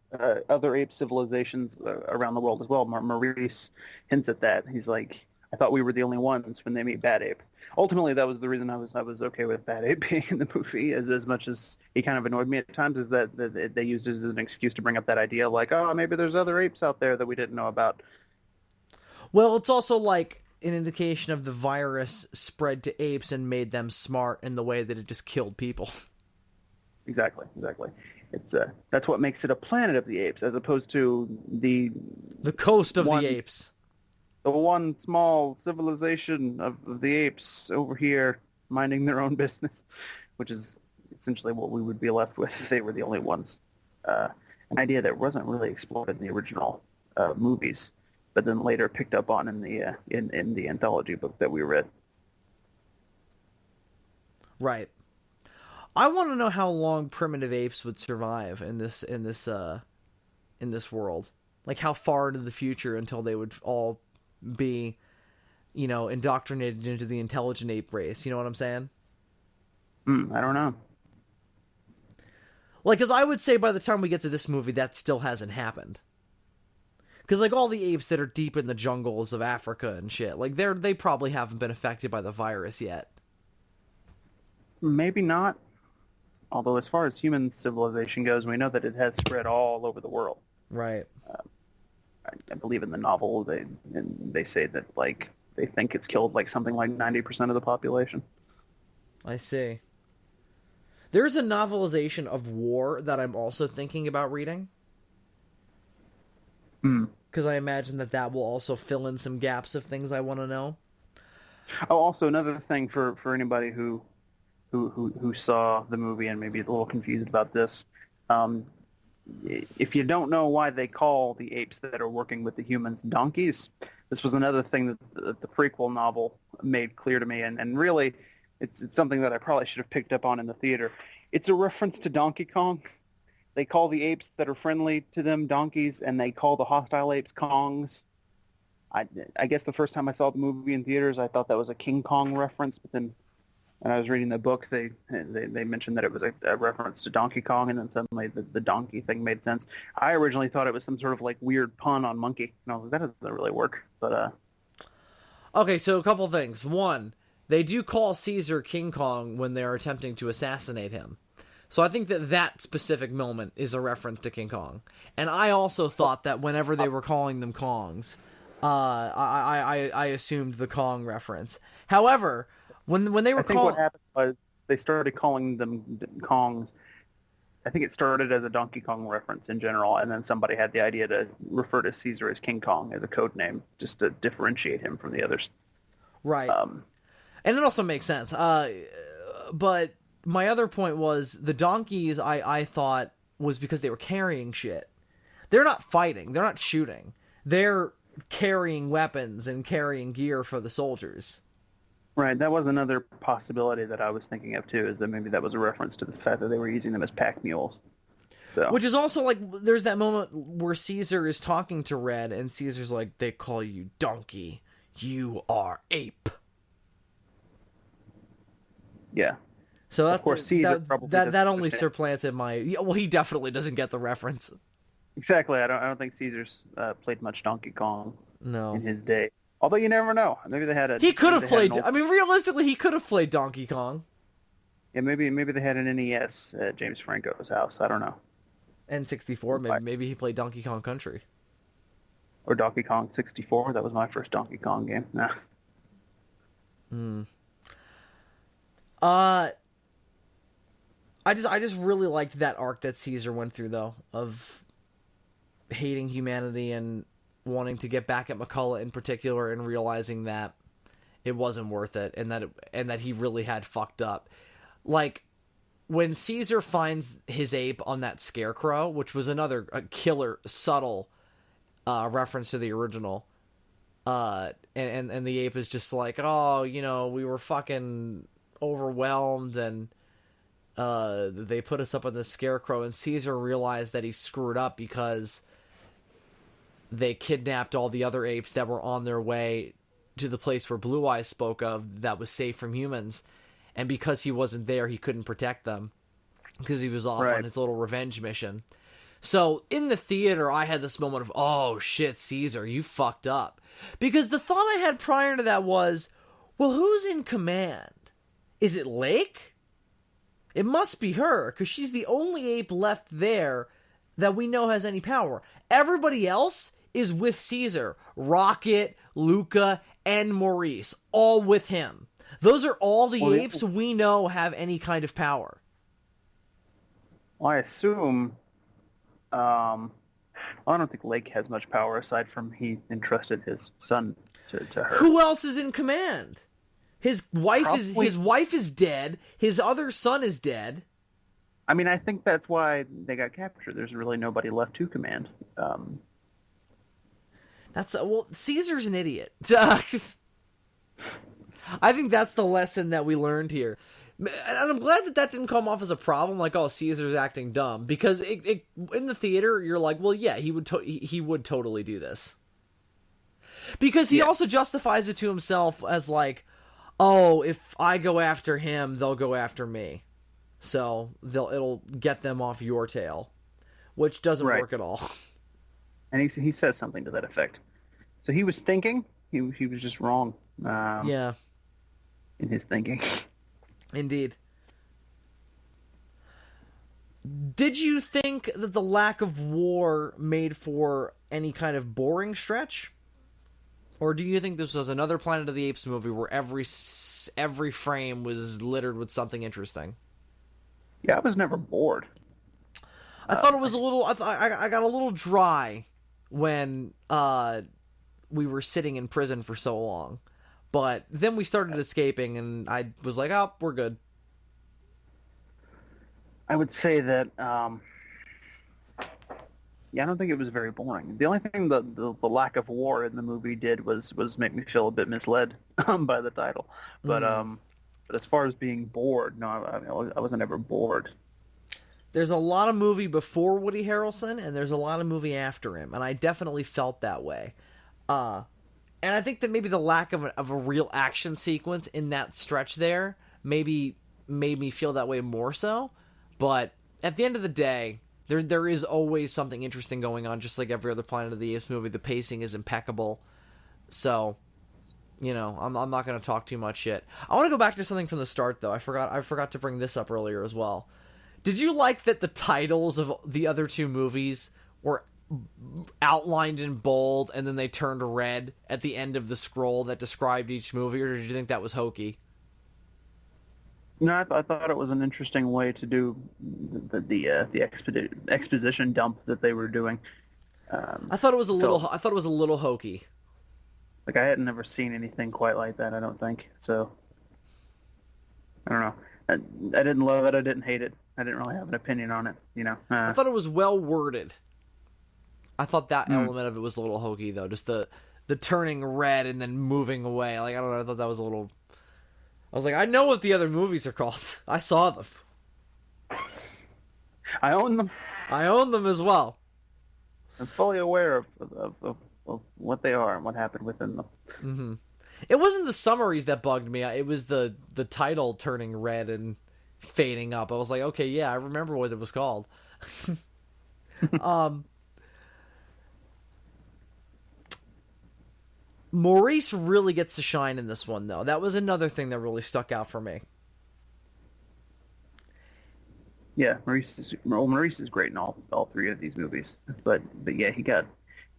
other ape civilizations around the world as well. Maurice hints at that. He's like, I thought we were the only ones when they meet Bad Ape. Ultimately, that was the reason I was okay with Bad Ape being in the movie, as much as he kind of annoyed me at times, is that they used it as an excuse to bring up that idea, like, oh, maybe there's other apes out there that we didn't know about. Well, it's also like an indication of the virus spread to apes and made them smart in the way that it just killed people. Exactly. It's that's what makes it a planet of the apes, as opposed to the coast of the apes. The one small civilization of the apes over here minding their own business, which is essentially what we would be left with if they were the only ones. An idea that wasn't really explored in the original movies, but then later picked up on in the in the anthology book that we read. Right. I want to know how long primitive apes would survive in this world. Like how far into the future until they would all be, indoctrinated into the intelligent ape race. You know what I'm saying? I don't know. Like, because I would say by the time we get to this movie, that still hasn't happened. Because, like, all the apes that are deep in the jungles of Africa and shit, like, they probably haven't been affected by the virus yet. Maybe not. Although, as far as human civilization goes, we know that it has spread all over the world. Right. I believe in the novel they say that like they think it's killed like something like 90% of the population. I see. There's a novelization of War that I'm also thinking about reading. Because I imagine that will also fill in some gaps of things I want to know. Oh, also another thing for anybody who saw the movie and maybe is a little confused about this. If you don't know why they call the apes that are working with the humans donkeys, this was another thing that the prequel novel made clear to me, and really, it's something that I probably should have picked up on in the theater. It's a reference to Donkey Kong. They call the apes that are friendly to them donkeys, and they call the hostile apes Kongs. I guess the first time I saw the movie in theaters, I thought that was a King Kong reference, but then when I was reading the book, they mentioned that it was a reference to Donkey Kong, and then suddenly the donkey thing made sense. I originally thought it was some sort of like weird pun on monkey, and I was like, that doesn't really work. But okay, so a couple things. One, they do call Caesar King Kong when they're attempting to assassinate him. So I think that specific moment is a reference to King Kong. And I also thought that whenever they were calling them Kongs, I assumed the Kong reference. However, when they were what happened was they started calling them Kongs. I think it started as a Donkey Kong reference in general, and then somebody had the idea to refer to Caesar as King Kong as a code name, just to differentiate him from the others. Right. And it also makes sense. But my other point was the donkeys I thought was because they were carrying shit. They're not fighting. They're not shooting. They're carrying weapons and carrying gear for the soldiers. Right, that was another possibility that I was thinking of too, is that maybe that was a reference to the fact that they were using them as pack mules. So, which is also like, there's that moment where Caesar is talking to Red, and Caesar's like, they call you donkey, you are ape. Yeah. So Of course, Caesar probably doesn't that only understand. supplanted my. Yeah, well, he definitely doesn't get the reference. Exactly. I don't think Caesar's played much Donkey Kong in No, his day. Although you never know. he could Maybe have they had an played. old I mean, realistically, he could have played Donkey Kong. yeah, maybe they had an NES at James Franco's house. I don't know. N64, maybe he played Donkey Kong Country. Or Donkey Kong 64. That was my first Donkey Kong game. Nah. Uh, I just really liked that arc that Caesar went through, though, of hating humanity and wanting to get back at McCullough in particular, and realizing that it wasn't worth it, and that he really had fucked up. Like, when Caesar finds his ape on that scarecrow, which was another killer subtle reference to the original, and the ape is just like, oh, we were fucking overwhelmed, and they put us up on this scarecrow, and Caesar realized that he screwed up because they kidnapped all the other apes that were on their way to the place where Blue Eyes spoke of that was safe from humans, and because he wasn't there, he couldn't protect them because he was off on his little revenge mission. So in the theater, I had this moment of, oh shit, Caesar, you fucked up. Because the thought I had prior to that was, well, who's in command? Is it Lake? It must be her, because she's the only ape left there that we know has any power. Everybody else is with Caesar. Rocket, Luca, and Maurice, all with him. Those are all the apes we know have any kind of power. Well, I assume. I don't think Lake has much power aside from he entrusted his son to her. Who else is in command? His wife is dead. His other son is dead. I mean, I think that's why they got captured. There's really nobody left to command. Caesar's an idiot. I think that's the lesson that we learned here. And I'm glad that didn't come off as a problem, like, oh, Caesar's acting dumb. Because in the theater, you're like, well, yeah, he would totally do this. Because he also justifies it to himself as like, oh, if I go after him, they'll go after me. So it'll get them off your tail. Which doesn't work at all. And he says something to that effect. So he was thinking, he was just wrong. Yeah. In his thinking. Indeed. Did you think that the lack of war made for any kind of boring stretch? Or do you think this was another Planet of the Apes movie where every frame was littered with something interesting? Yeah, I was never bored. I thought it was a little... I got a little dry when we were sitting in prison for so long. But then we started escaping, and I was like, oh, we're good. I would say that, I don't think it was very boring. The only thing the lack of war in the movie did was make me feel a bit misled by the title. But as far as being bored, no, I wasn't ever bored. There's a lot of movie before Woody Harrelson, and there's a lot of movie after him, and I definitely felt that way. And I think that maybe the lack of a real action sequence in that stretch there maybe made me feel that way more so. But at the end of the day, there is always something interesting going on, just like every other Planet of the Apes movie. The pacing is impeccable. So, I'm not going to talk too much shit. I want to go back to something from the start, though. I forgot to bring this up earlier as well. Did you like that the titles of the other two movies were outlined in bold, and then they turned red at the end of the scroll that described each movie, or did you think that was hokey? No, I thought it was an interesting way to do the exposition dump that they were doing. I thought it was a little hokey. Like, I had never seen anything quite like that, I don't think. So, I don't know. I didn't love it. I didn't hate it. I didn't really have an opinion on it. I thought it was well worded. I thought that element of it was a little hokey, though. Just the turning red and then moving away. Like, I don't know. I thought that was a little... I was like, I know what the other movies are called. I saw them. I own them. I own them as well. I'm fully aware of what they are and what happened within them. Mm-hmm. It wasn't the summaries that bugged me. It was the title turning red and fading up. I was like, okay, yeah, I remember what it was called. um, Maurice really gets to shine in this one, though. That was another thing that really stuck out for me. Yeah, Maurice is great in all three of these movies. But yeah, he got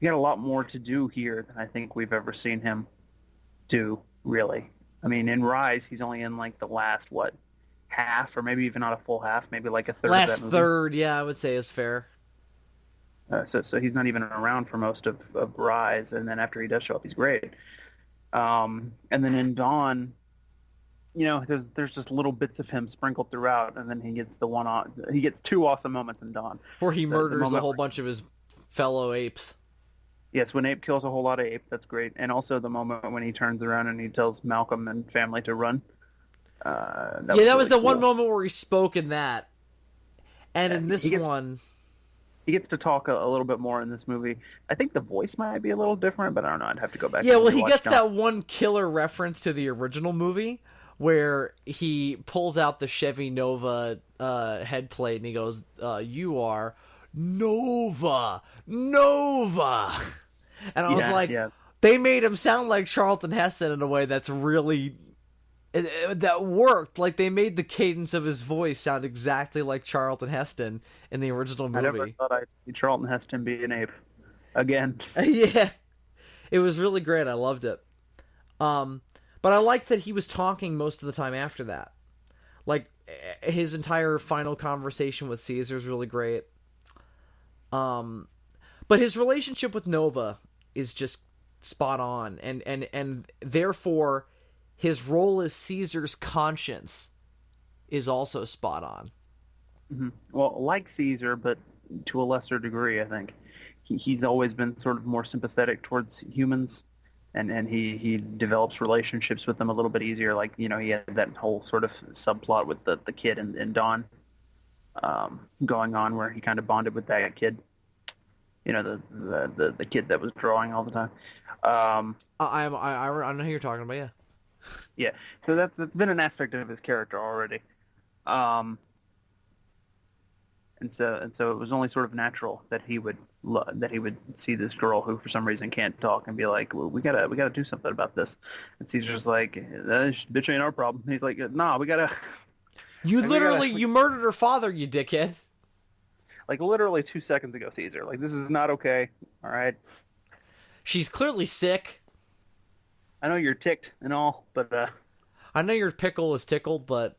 a lot more to do here than I think we've ever seen him do, really. I mean, in Rise, he's only in like the last half, or maybe even not a full half, maybe like a third of Last that movie. third, yeah, I would say is fair. So he's not even around for most of Rise, and then after he does show up, he's great. And then in Dawn, there's just little bits of him sprinkled throughout, and then he gets he gets two awesome moments in Dawn. Where he The murders a moment whole bunch of his fellow apes. Yes, when Ape kills a whole lot of Ape, that's great. And also the moment when he turns around and he tells Malcolm and family to run. That Yeah, that was really the cool. one moment where he spoke in that. And in this he one... He gets to talk a little bit more in this movie. I think the voice might be a little different, but I don't know. I'd have to go back. Yeah, and well, he rewatch gets Dawn. that one killer reference to the original movie where he pulls out the Chevy Nova head plate and he goes, you are Nova. And I was like, yeah. they made him sound like Charlton Heston in a way that's really... that worked. Like, they made the cadence of his voice sound exactly like Charlton Heston in the original movie. I never thought I'd see Charlton Heston be an ape again. Yeah. It was really great. I loved it. But I liked that he was talking most of the time after that. Like, his entire final conversation with Caesar is really great. But his relationship with Nova is just spot on. And therefore, his role as Caesar's conscience is also spot on. Mm-hmm. Well, like Caesar, but to a lesser degree, I think. He's always been sort of more sympathetic towards humans, and he develops relationships with them a little bit easier. Like, he had that whole sort of subplot with the kid in Dawn going on where he kind of bonded with that kid. The kid that was drawing all the time. I know who you're talking about, yeah. Yeah, so that's been an aspect of his character already. And so it was only sort of natural that he would see this girl who for some reason can't talk and be like, well, we gotta do something about this. And Caesar's like, bitch ain't our problem. He's like, nah, we gotta. You murdered her father, you dickhead. Like literally 2 seconds ago, Caesar. Like, this is not okay. All right. She's clearly sick. I know you're ticked and all, but I know your pickle is tickled, but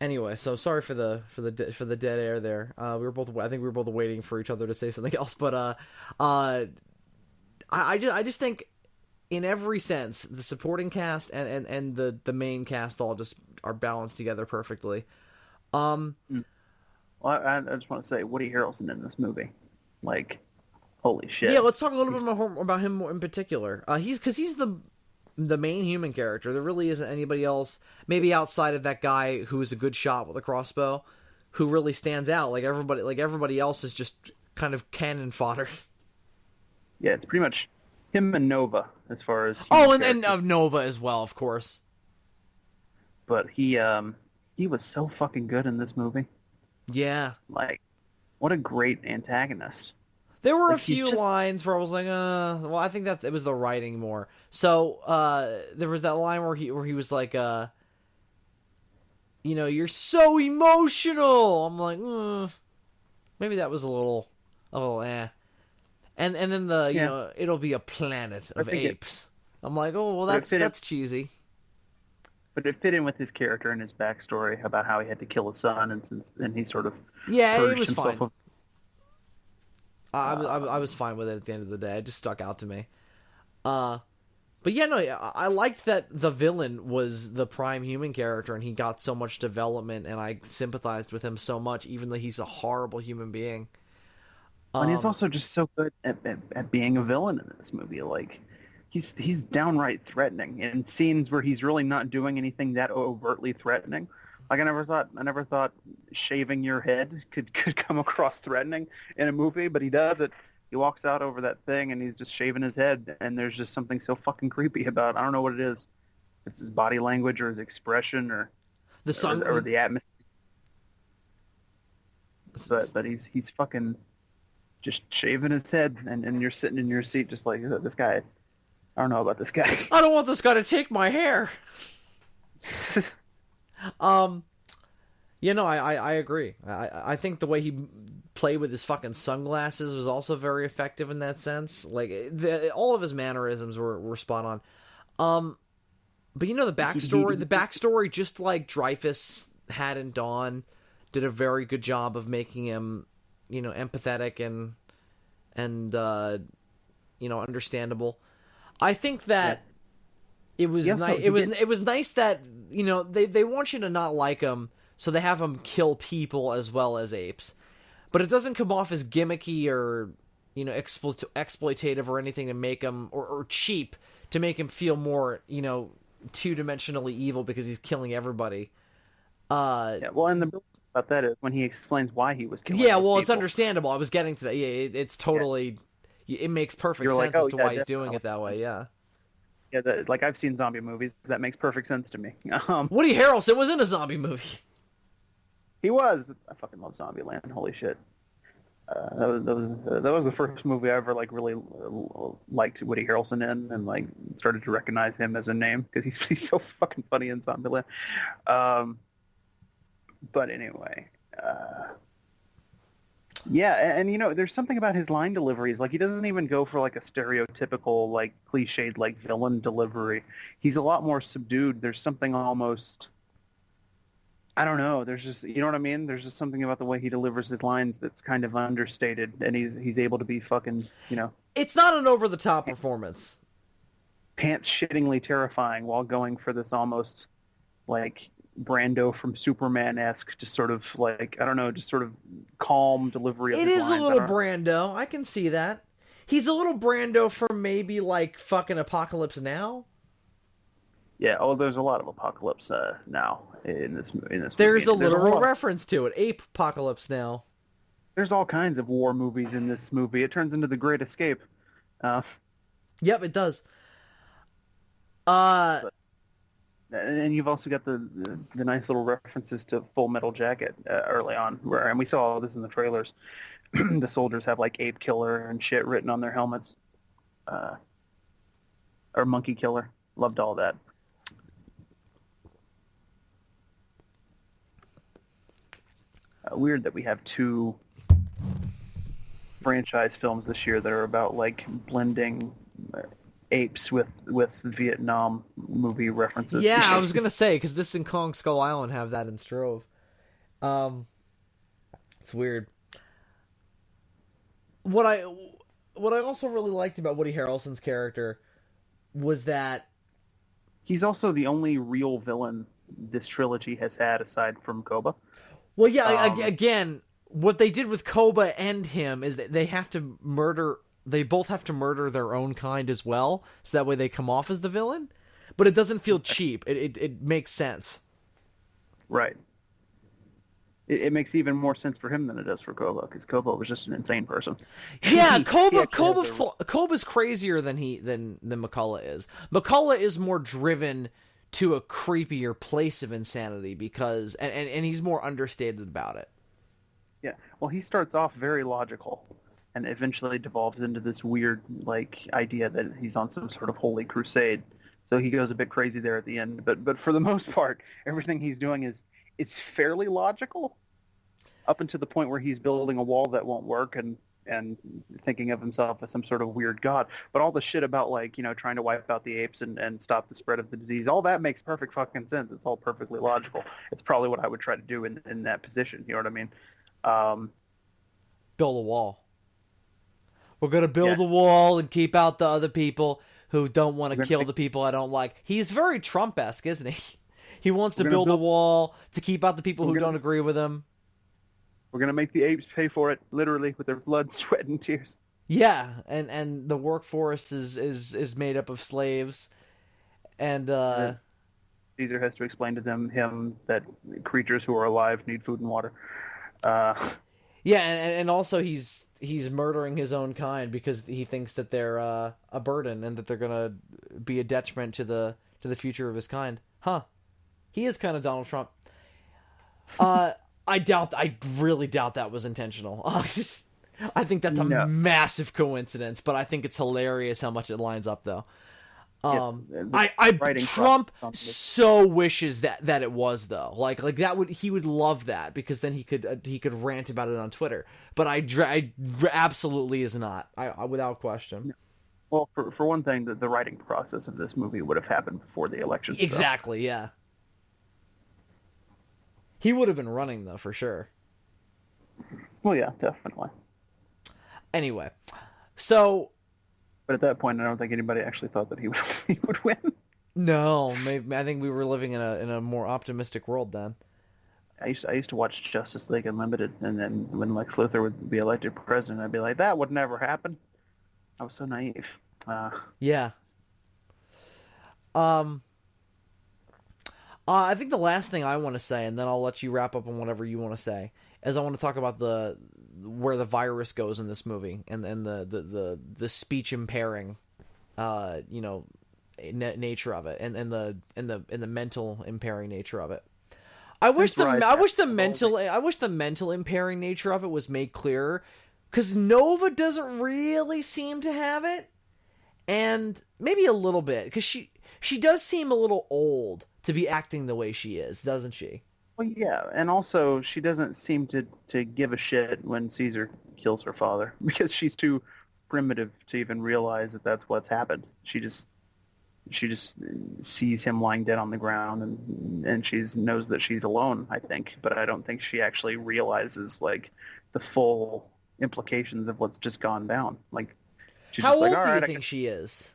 anyway, so sorry for the dead air there. I think we were both waiting for each other to say something else, but I just think in every sense the supporting cast and the main cast all just are balanced together perfectly. Well, I just want to say Woody Harrelson in this movie, like, holy shit. Yeah, let's talk a little bit more about him in particular. He's the main human character. There really isn't anybody else, maybe outside of that guy who is a good shot with a crossbow, who really stands out. Like everybody else is just kind of cannon fodder. Yeah, it's pretty much him and Nova as far as. And of Nova as well, of course. But he was so fucking good in this movie. Yeah. Like, what a great antagonist. There were a few lines where I was like, well, I think that it was the writing more. So, there was that line where he was like, you're so emotional. I'm like, maybe that was a little eh. And then it'll be a planet of apes. I'm like, oh, well, that's cheesy. But it fit in with his character and his backstory about how he had to kill his son, and he sort of it was fine. I was fine with it at the end of the day. It just stuck out to me. But yeah, no, I liked that the villain was the prime human character, and he got so much development, and I sympathized with him so much, even though he's a horrible human being. And he's also just so good at being a villain in this movie. Like, he's downright threatening in scenes where he's really not doing anything that overtly threatening. Like I never thought shaving your head could come across threatening in a movie, but he does it. He walks out over that thing and he's just shaving his head, and there's just something so fucking creepy about it. I don't know what it is. If it's his body language or his expression The or song, the atmosphere, but he's fucking just shaving his head, and you're sitting in your seat just like this guy. I don't know about this guy. I don't want this guy to take my hair. Um, I agree. I think the way he played with his fucking sunglasses was also very effective in that sense. Like all of his mannerisms were spot on. But the backstory, just like Dreyfus had in Dawn, did a very good job of making him, empathetic and understandable. I think that it was nice. It was nice that they want you to not like him, so they have him kill people as well as apes, but it doesn't come off as gimmicky or exploitative or anything to make him or cheap to make him feel more two-dimensionally evil because he's killing everybody. Well, and the brilliant about that is when he explains why he was killing. Yeah, well, it's people. Understandable. I was getting to that. Yeah, it's totally. Yeah. It makes perfect You're sense like, as to why he's doing it that way. Yeah. Yeah, like I've seen zombie movies. That makes perfect sense to me. Woody Harrelson was in a zombie movie. He was. I fucking love Zombieland. Holy shit. That was the first movie I ever really liked Woody Harrelson in, and started to recognize him as a name because he's so fucking funny in Zombieland. But anyway, yeah, and there's something about his line deliveries. Like he doesn't even go for a stereotypical cliched villain delivery. He's a lot more subdued. There's something almost. I don't know. There's just, you know what I mean? There's just something about the way he delivers his lines that's kind of understated, and he's able to be fucking, It's not an over-the-top performance. Pants shittingly terrifying while going for this almost Brando from Superman-esque, just sort of I don't know, just sort of calm delivery of It his is lines. a little Brando. I can see that. He's a little Brando for maybe fucking Apocalypse Now. Yeah, there's a lot of Apocalypse Now in this There's movie. A literal reference to it. Ape Apocalypse Now. There's all kinds of war movies in this movie. It turns into The Great Escape. Yep, it does. And you've also got the nice little references to Full Metal Jacket early on, and we saw all this in the trailers. The soldiers have ape killer and shit written on their helmets, or monkey killer. Loved all that. Weird that we have two franchise films this year that are about blending apes with Vietnam movie references. Yeah, I was gonna say because this and Kong Skull Island have that in Strove. It's weird. What I also really liked about Woody Harrelson's character was that he's also the only real villain this trilogy has had aside from Koba. Well, yeah, again, what they did with Koba and him is that they have to murder. They both have to murder their own kind as well, so that way they come off as the villain. But it doesn't feel cheap. It makes sense. Right. It makes even more sense for him than it does for Koba, because Koba was just an insane person. Yeah, Koba's crazier than McCullough is. McCullough is more driven to a creepier place of insanity because and he's more understated about it. Yeah. Well, he starts off very logical and eventually devolves into this weird idea that he's on some sort of holy crusade. So he goes a bit crazy there at the end, but for the most part, everything he's doing it's fairly logical up until the point where he's building a wall that won't work and thinking of himself as some sort of weird god. But all the shit about trying to wipe out the apes and stop the spread of the disease, all that makes perfect fucking sense. It's all perfectly logical. It's probably what I would try to do in that position. You know what I mean? Build a wall. We're going to build a wall and keep out the other people who don't want to kill the people I don't like. He's very Trump-esque, isn't he? He wants to build a wall to keep out the people who don't agree with him. We're going to make the apes pay for it, literally, with their blood, sweat, and tears. Yeah, and the workforce is made up of slaves. And the Caesar has to explain to him that creatures who are alive need food and water. Yeah, and also he's murdering his own kind because he thinks that they're a burden and that they're gonna be a detriment to the future of his kind. Huh? He is kind of Donald Trump. I really doubt that was intentional. I think that's a massive coincidence, but I think it's hilarious how much it lines up, though. Trump so wishes that it was, though. Like he would love that, because then he could rant about it on Twitter. But I absolutely is not. I without question. Well, for one thing, the writing process of this movie would have happened before the election. Exactly. So. Yeah. He would have been running, though, for sure. Well, yeah, definitely. Anyway, so... But at that point, I don't think anybody actually thought that he would win. No, maybe, I think we were living in a more optimistic world then. I used to watch Justice League Unlimited, and then when Lex Luthor would be elected president, I'd be like, that would never happen. I was so naive. Yeah. I think the last thing I want to say, and then I'll let you wrap up on whatever you want to say, is I want to talk about where the virus goes in this movie, and the speech impairing, nature of it, and the mental impairing nature of it. I wish the mental impairing nature of it was made clearer, because Nova doesn't really seem to have it, and maybe a little bit, because she does seem a little old to be acting the way she is, doesn't she? Well, yeah, and also she doesn't seem to give a shit when Caesar kills her father, because she's too primitive to even realize that that's what's happened. She just sees him lying dead on the ground, and she knows that she's alone, I think, but I don't think she actually realizes like the full implications of what's just gone down. Like, she's how just old like, do you think she is?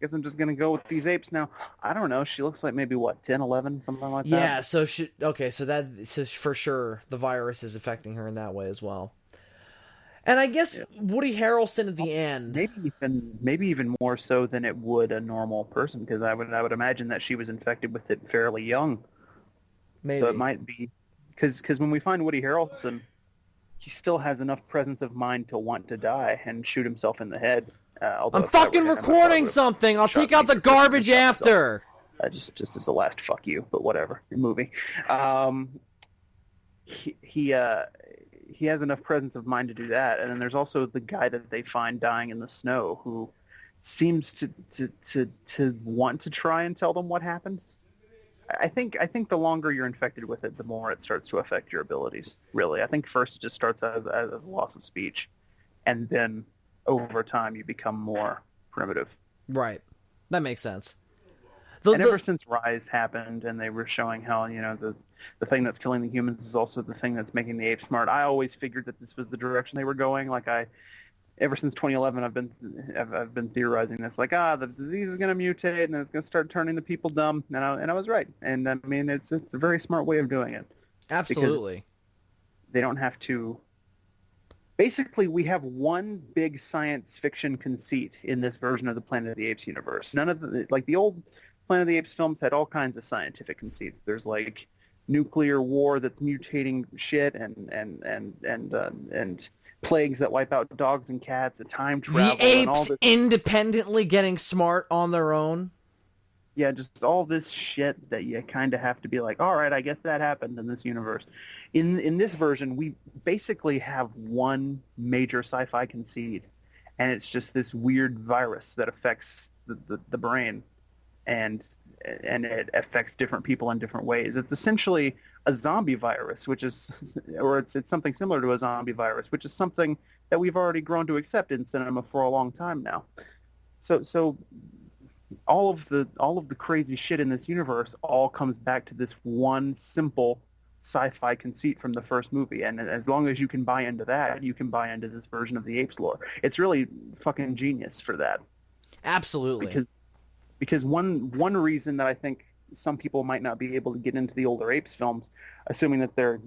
Guess I'm just gonna go with these apes now. I don't know. She looks like maybe 10, 11, something like that. Yeah. So so for sure the virus is affecting her in that way as well. And I guess Woody Harrelson at the end, maybe even more so than it would a normal person, because I would imagine that she was infected with it fairly young. Maybe. So it might be because when we find Woody Harrelson, he still has enough presence of mind to want to die and shoot himself in the head. I'm fucking recording something. I'll take out the garbage after. Just as a last fuck you, but whatever. Movie. He has enough presence of mind to do that, and then there's also the guy that they find dying in the snow, who seems to want to try and tell them what happened. I think the longer you're infected with it, the more it starts to affect your abilities. Really, I think first it just starts as a loss of speech, and then over time you become more primitive. Right. That makes sense. Ever since Rise happened and they were showing how, the thing that's killing the humans is also the thing that's making the apes smart, I always figured that this was the direction they were going. Like ever since 2011, I've been theorizing this, like, the disease is going to mutate and it's going to start turning the people dumb, and I was right. And I mean, it's a very smart way of doing it. Absolutely. They don't have to. Basically, we have one big science fiction conceit in this version of the Planet of the Apes universe. None of the old Planet of the Apes films had all kinds of scientific conceits. There's like nuclear war that's mutating shit, and plagues that wipe out dogs and cats, and time travel. The apes and all this independently getting smart on their own. Yeah, just all this shit that you kind of have to be like, all right, I guess that happened in this universe. In this version, we basically have one major sci-fi conceit, and it's just this weird virus that affects the brain, and it affects different people in different ways. It's essentially a zombie virus, it's something similar to a zombie virus, which is something that we've already grown to accept in cinema for a long time now. So all of the crazy shit in this universe all comes back to this one simple sci-fi conceit from the first movie, and as long as you can buy into that, you can buy into this version of the Apes lore. It's really fucking genius for that. Absolutely. Because one reason that I think some people might not be able to get into the older Apes films, assuming that they're,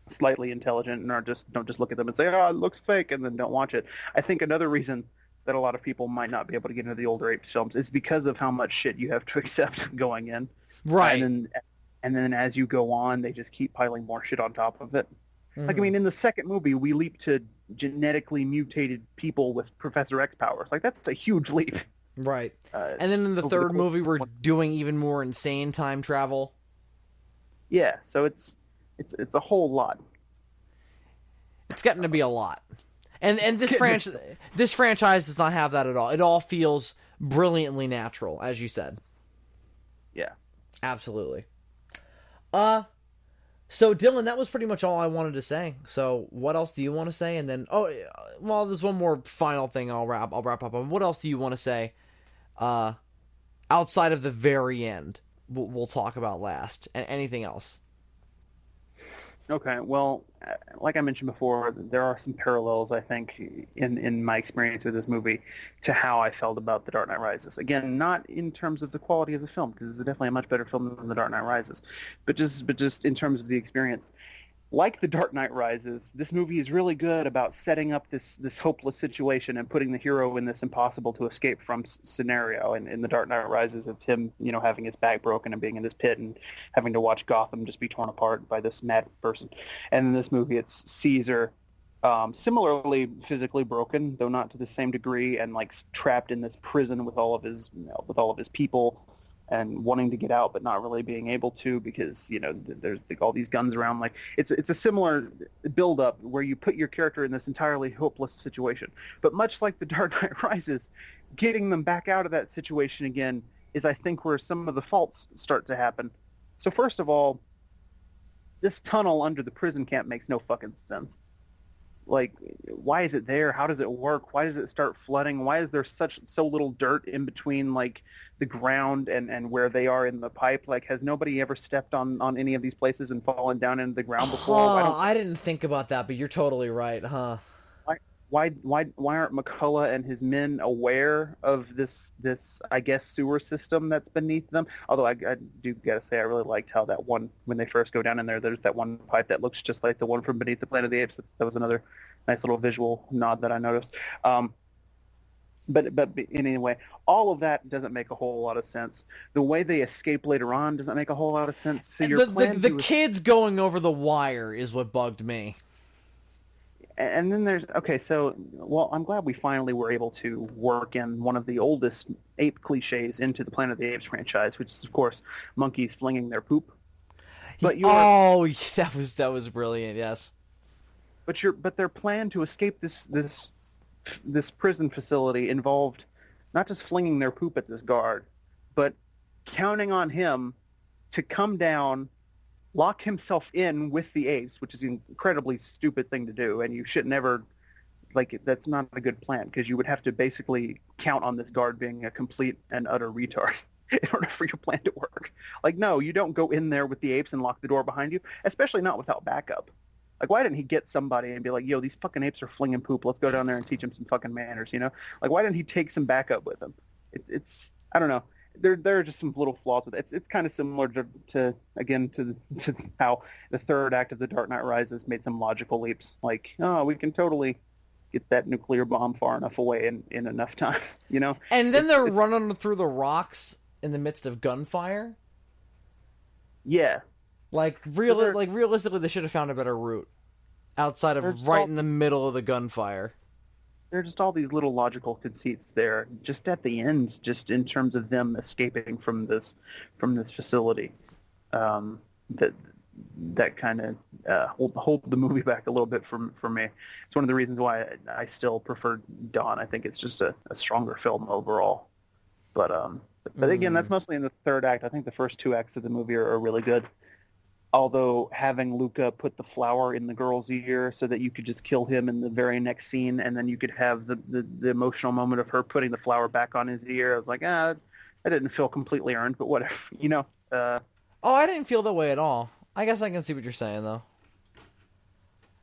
slightly intelligent and don't just look at them and say, oh, it looks fake, and then don't watch it. I think another reason that a lot of people might not be able to get into the older Apes films is because of how much shit you have to accept going in. Right. And then as you go on, they just keep piling more shit on top of it. Like, I Hmm. mean, in the second movie, we leap to genetically mutated people with Professor X powers. Like, that's a huge leap. Right. Uh, And then in the over the third course movie, of we're one. doing even more insane time travel. Yeah, so it's a whole lot. It's getting to be a lot. And It's getting this franchise does not have that at all. It all feels brilliantly natural, as you said. yeah. Absolutely. Uh so Dylan, that was pretty much all I wanted to say. So what else do you want to say? And then well, there's one more final thing I'll wrap up on. What else do you want to say uh outside of the very end? We'll talk about last. And anything else? Okay, well, like I mentioned before, there are some parallels, I think, in my experience with this movie to how I felt about The Dark Knight Rises. Again, not in terms of the quality of the film, because it's definitely a much better film than The Dark Knight Rises, but just in terms of the experience. Like The Dark Knight Rises, this movie is really good about setting up this hopeless situation and putting the hero in this impossible to escape from scenario. And in The Dark Knight Rises, it's him, having his back broken and being in this pit and having to watch Gotham just be torn apart by this mad person. And in this movie, it's Caesar, similarly physically broken, though not to the same degree, and like trapped in this prison with all of his with all of his people and wanting to get out but not really being able to because there's all these guns around. Like it's a similar build up where you put your character in this entirely hopeless situation, but much like The Dark Knight Rises, getting them back out of that situation again is, I think, where some of the faults start to happen. So first of all, this tunnel under the prison camp makes no fucking sense. Like, why is it there? How does it work? Why does it start flooding? Why is there so little dirt in between, like, the ground and where they are in the pipe? Like, has nobody ever stepped on any of these places and fallen down into the ground before? Huh, I didn't think about that, but you're totally right, huh? Why why aren't McCullough and his men aware of this I guess sewer system that's beneath them? Although I do gotta say I really liked how that one, when they first go down in there, there's that one pipe that looks just like the one from Beneath the Planet of the Apes. That was another nice little visual nod that I noticed. But anyway, all of that doesn't make a whole lot of sense. The way they escape later on doesn't make a whole lot of sense. So your plan The to kids going over the wire is what bugged me. And then there's, okay, so, well, I'm glad we finally were able to work in one of the oldest ape cliches into the Planet of the Apes franchise, which is, of course, monkeys flinging their poop. But your, Oh, that was brilliant. Yes. but their plan to escape this prison facility involved not just flinging their poop at this guard, but counting on him to come down, lock himself in with the apes, which is an incredibly stupid thing to do, and you should never, like, that's not a good plan, because you would have to basically count on this guard being a complete and utter retard in order for your plan to work. Like, no, you don't go in there with the apes and lock the door behind you, especially not without backup. Like, why didn't he get somebody and be like, yo, these fucking apes are flinging poop. Let's go down there and teach them some fucking manners, you know? Like, why didn't he take some backup with him? It's I don't know. There are just some little flaws with it. It's kind of similar to again to how the third act of The Dark Knight Rises made some logical leaps. Like, oh, we can totally get that nuclear bomb far enough away in enough time. You know, And then it's they're it's running through the rocks in the midst of gunfire. yeah. So Realistically, they should have found a better route outside they're of just right all in the middle of the gunfire. there are just all these little logical conceits there, just at the end, just in terms of them escaping from this facility. That kind of hold the movie back a little bit for me. It's one of the reasons why I still prefer Dawn. I think it's just a stronger film overall. But again, that's Mm. mostly in the third act. I think the first two acts of the movie are really good. Although having Luca put the flower in the girl's ear so that you could just kill him in the very next scene, and then you could have the emotional moment of her putting the flower back on his ear, I was like, that didn't feel completely earned, but whatever, you know. Oh, I didn't feel that way at all. I guess I can see what you're saying though.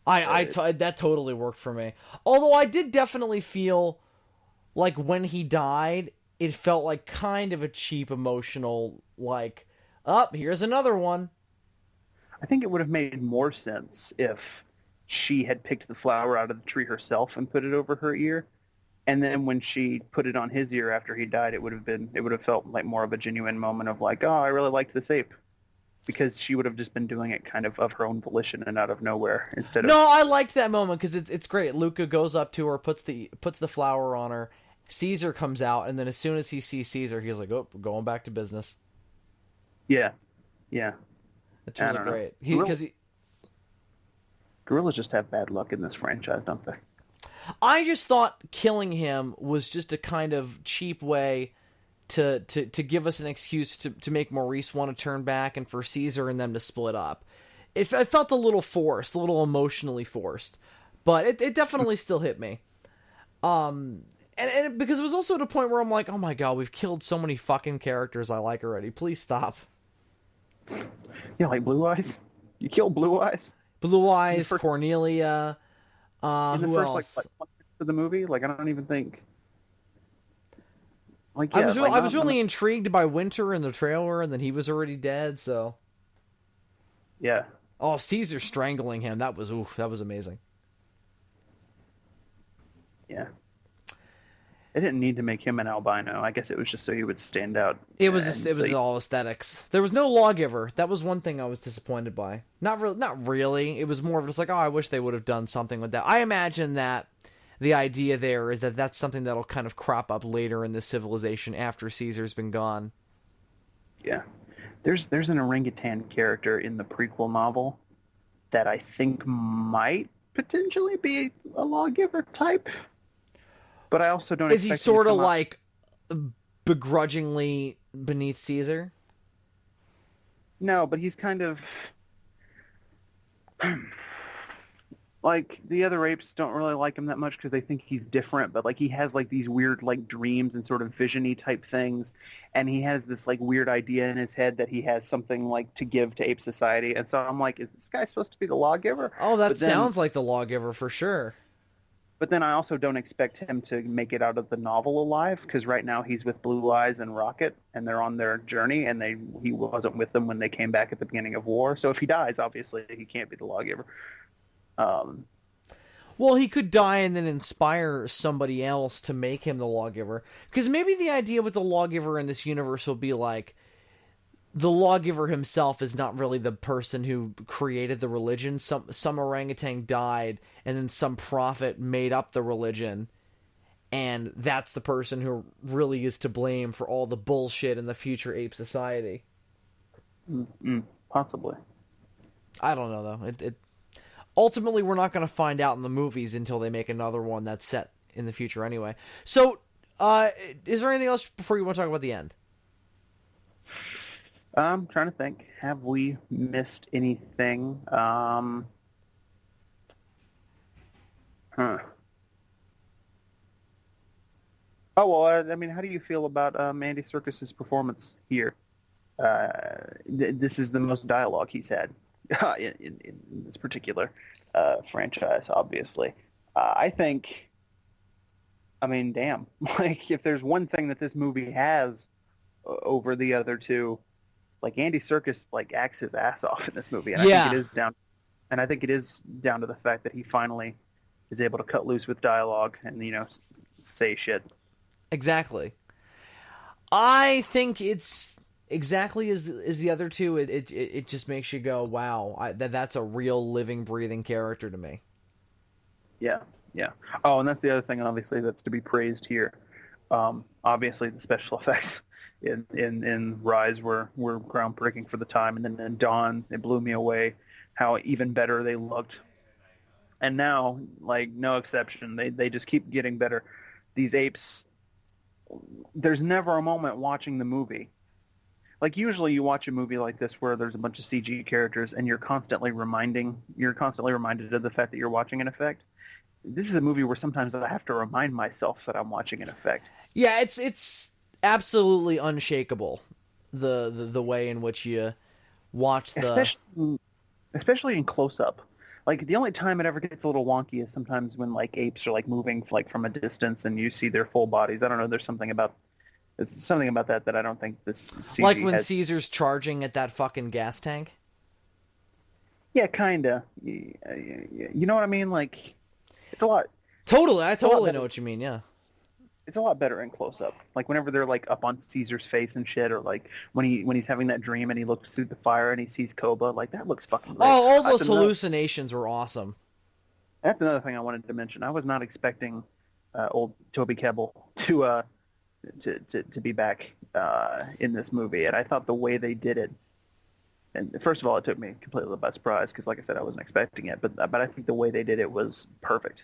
Uh, That totally worked for me. Although I did definitely feel like when he died, it felt like kind of a cheap emotional, like, up, here's another one. I think it would have made more sense if she had picked the flower out of the tree herself and put it over her ear, And then when she put it on his ear after he died, it would have felt like more of a genuine moment of like, oh, I really liked this ape, because she would have just been doing it kind of her own volition and out of nowhere instead of. No, I liked that moment because it's great. Luca goes up to her, puts the flower on her. Caesar comes out, and then as soon as he sees Caesar, he's like, "Oh, we're going back to business." Yeah, yeah. It's really great. Gorillas just have bad luck in this franchise, don't they? I just thought killing him was just a kind of cheap way to give us an excuse to make Maurice want to turn back and for Caesar and them to split up. It felt a little forced, a little emotionally forced, but it definitely still hit me. And because it was also at a point where I'm like, oh my god, we've killed so many fucking characters I like already. Please stop. Yeah, like Blue Eyes. You killed Blue Eyes. Blue Eyes, Cornelia. In the who first else? like 20 minutes of the movie, like I don't even think. Like I yeah, was really intrigued by Winter in the trailer, and then he was already dead. So yeah. Oh, Caesar strangling him. That was amazing. Yeah. They didn't need to make him an albino. I guess it was just so he would stand out. It was all aesthetics. There was no lawgiver. That was one thing I was disappointed by. Not really. It was more of just like, oh, I wish they would have done something with that. I imagine that the idea there is that that's something that'll kind of crop up later in the civilization after Caesar's been gone. Yeah. There's an orangutan character in the prequel novel that I think might potentially be a lawgiver type. But I also don't. Is he sort of like begrudgingly beneath Caesar? No, but he's kind of like the other apes don't really like him that much because they think he's different. But like he has like these weird like dreams and sort of vision-y type things, and he has this like weird idea in his head that he has something like to give to ape society. And so I'm like, is this guy supposed to be the lawgiver? Oh, that sounds like the lawgiver for sure. But then I also don't expect him to make it out of the novel alive, because right now he's with Blue Eyes and Rocket, and they're on their journey, and he wasn't with them when they came back at the beginning of war. So if he dies, obviously he can't be the lawgiver. Well, he could die and then inspire somebody else to make him the lawgiver. Because maybe the idea with the lawgiver in this universe will be like, the lawgiver himself is not really the person who created the religion. Some orangutan died, and then some prophet made up the religion, and that's the person who really is to blame for all the bullshit in the future ape society. Possibly. I don't know, though. Ultimately, we're not going to find out in the movies until they make another one that's set in the future anyway. So, is there anything else before you want to talk about the end? I'm trying to think. Have we missed anything? Oh, well, I mean, how do you feel about Andy Serkis's performance here? This is the most dialogue he's had in this particular franchise, obviously. I think, I mean, damn. Like, if there's one thing that this movie has over the other two, like Andy Serkis like acts his ass off in this movie, and I think it is down to the fact that he finally is able to cut loose with dialogue and say shit. Exactly. I think it's exactly as the other two. It just makes you go, wow, that's a real living, breathing character to me. Yeah. Oh, and that's the other thing, obviously, that's to be praised here. Obviously, the special effects in Rise were groundbreaking for the time, and then in Dawn, it blew me away how even better they looked. And now, like, no exception, they just keep getting better. These apes, there's never a moment watching the movie. Like, usually you watch a movie like this where there's a bunch of CG characters and you're constantly reminded of the fact that you're watching an effect. This is a movie where sometimes I have to remind myself that I'm watching an effect. Yeah, it's absolutely unshakable, the way in which you watch especially in close up. Like, the only time it ever gets a little wonky is sometimes when like apes are like moving like from a distance and you see their full bodies. I don't know, there's something about that I don't think this CG like when Caesar's charging at that fucking gas tank. Yeah, kinda. You know what I mean? Like, it's a lot. Totally, I totally know what you mean. Yeah. It's a lot better in close up. Like whenever they're like up on Caesar's face and shit, or like when he's having that dream and he looks through the fire and he sees Koba, like that looks fucking great. Oh, all those hallucinations were awesome. That's another thing I wanted to mention. I was not expecting old Toby Kebbell to be back in this movie, and I thought the way they did it. And first of all, it took me completely by surprise because, like I said, I wasn't expecting it. But I think the way they did it was perfect.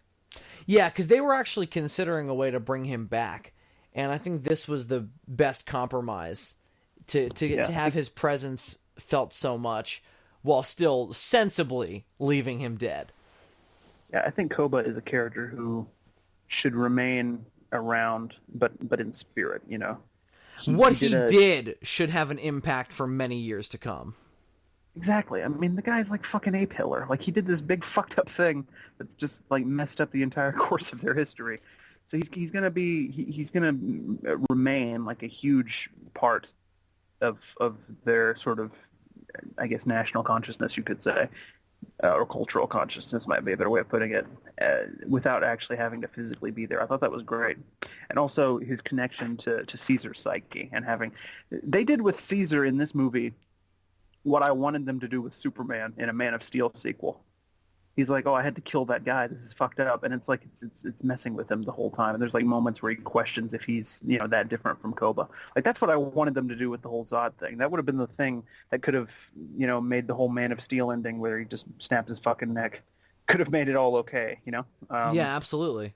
Yeah, because they were actually considering a way to bring him back, and I think this was the best compromise to have his presence felt so much while still sensibly leaving him dead. Yeah, I think Koba is a character who should remain around, but in spirit, you know. What he did should have an impact for many years to come. Exactly. I mean, the guy's like fucking Ape Hitler. Like, he did this big fucked up thing that's just, like, messed up the entire course of their history. So he's gonna remain, like, a huge part of their sort of, I guess, national consciousness, you could say. Or cultural consciousness might be a better way of putting it, without actually having to physically be there. I thought that was great. And also his connection to Caesar's psyche and having... They did with Caesar in this movie what I wanted them to do with Superman in a Man of Steel sequel. He's like, oh, I had to kill that guy. This is fucked up. And it's like it's messing with him the whole time. And there's like moments where he questions if he's, you know, that different from Koba. Like, that's what I wanted them to do with the whole Zod thing. That would have been the thing that could have, you know, made the whole Man of Steel ending where he just snaps his fucking neck. Could have made it all okay, you know? Yeah, absolutely.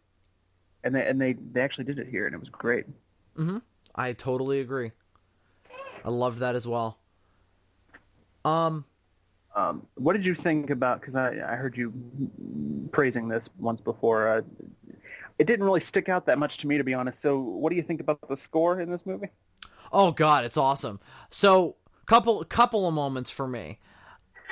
And they actually did it here, and it was great. Mm-hmm. I totally agree. I loved that as well. What did you think about, because I heard you praising this once before, it didn't really stick out that much to me, to be honest, so what do you think about the score in this movie? Oh god, it's awesome. So, couple of moments for me.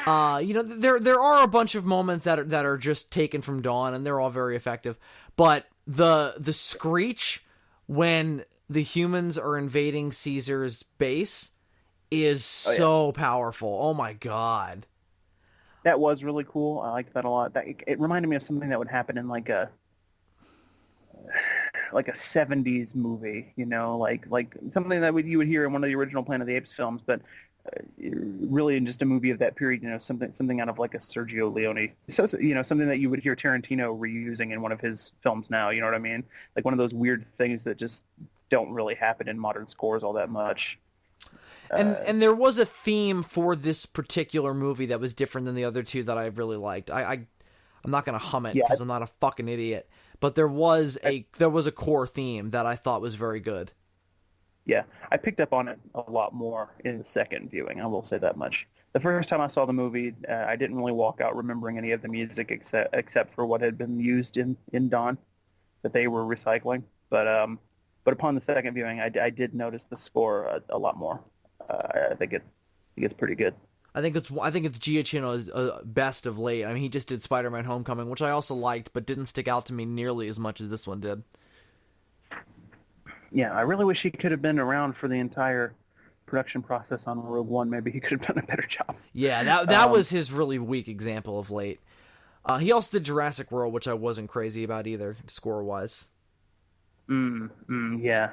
You know, there are a bunch of moments that are just taken from Dawn, and they're all very effective, but the screech when the humans are invading Caesar's base is so powerful. Oh my god. That was really cool. I liked that a lot. It reminded me of something that would happen in like a 70s movie, you know, like something that you would hear in one of the original Planet of the Apes films, but really in just a movie of that period, you know, something out of like a Sergio Leone, so, you know, something that you would hear Tarantino reusing in one of his films now, you know what I mean? Like one of those weird things that just don't really happen in modern scores all that much. And there was a theme for this particular movie that was different than the other two that I really liked. I'm not going to hum it because I'm not a fucking idiot, but there was a core theme that I thought was very good. Yeah, I picked up on it a lot more in the second viewing, I will say that much. The first time I saw the movie, I didn't really walk out remembering any of the music except for what had been used in Dawn that they were recycling. But upon the second viewing, I did notice the score a lot more. I think it's pretty good. I think it's Giacchino's best of late. I mean, he just did Spider-Man: Homecoming, which I also liked, but didn't stick out to me nearly as much as this one did. Yeah, I really wish he could have been around for the entire production process on Rogue One. Maybe he could have done a better job. Yeah, that was his really weak example of late. He also did Jurassic World, which I wasn't crazy about either, score-wise. Yeah.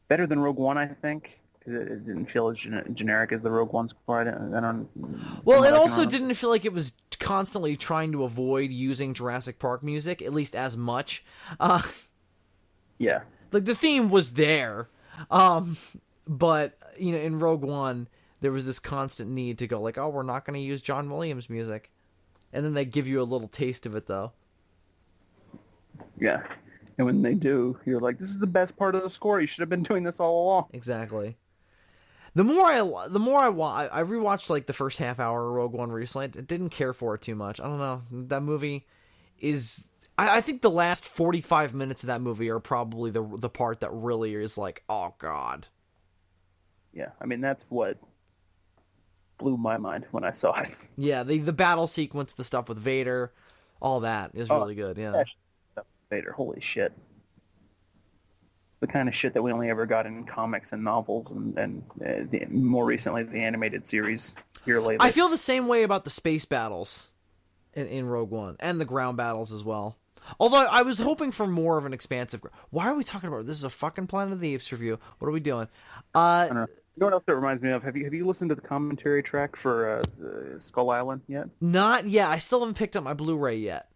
Better than Rogue One, I think. It didn't feel as generic as the Rogue One score. Well, it also didn't feel like it was constantly trying to avoid using Jurassic Park music, at least as much. Yeah. Like, the theme was there, but, you know, in Rogue One, there was this constant need to go, like, oh, we're not going to use John Williams music. And then they give you a little taste of it, though. Yeah. And when they do, you're like, this is the best part of the score. You should have been doing this all along. Exactly. The more I rewatched like the first half hour of Rogue One recently. I didn't care for it too much. I don't know. That movie is. I think the last 45 minutes of that movie are probably the part that really is like, oh god. Yeah, I mean that's what blew my mind when I saw it. Yeah, the battle sequence, the stuff with Vader, all that is really good. Yeah. Vader, holy shit. The kind of shit that we only ever got in comics and novels and more recently the animated series here lately. I feel the same way about the space battles in Rogue One and the ground battles as well. Although I was hoping for more of an expansive. Why are we talking about this? Is a fucking Planet of the Apes review. What are we doing? I don't know. You know what else that reminds me of? Have you listened to the commentary track for Skull Island yet? Not yet. I still haven't picked up my Blu-ray yet.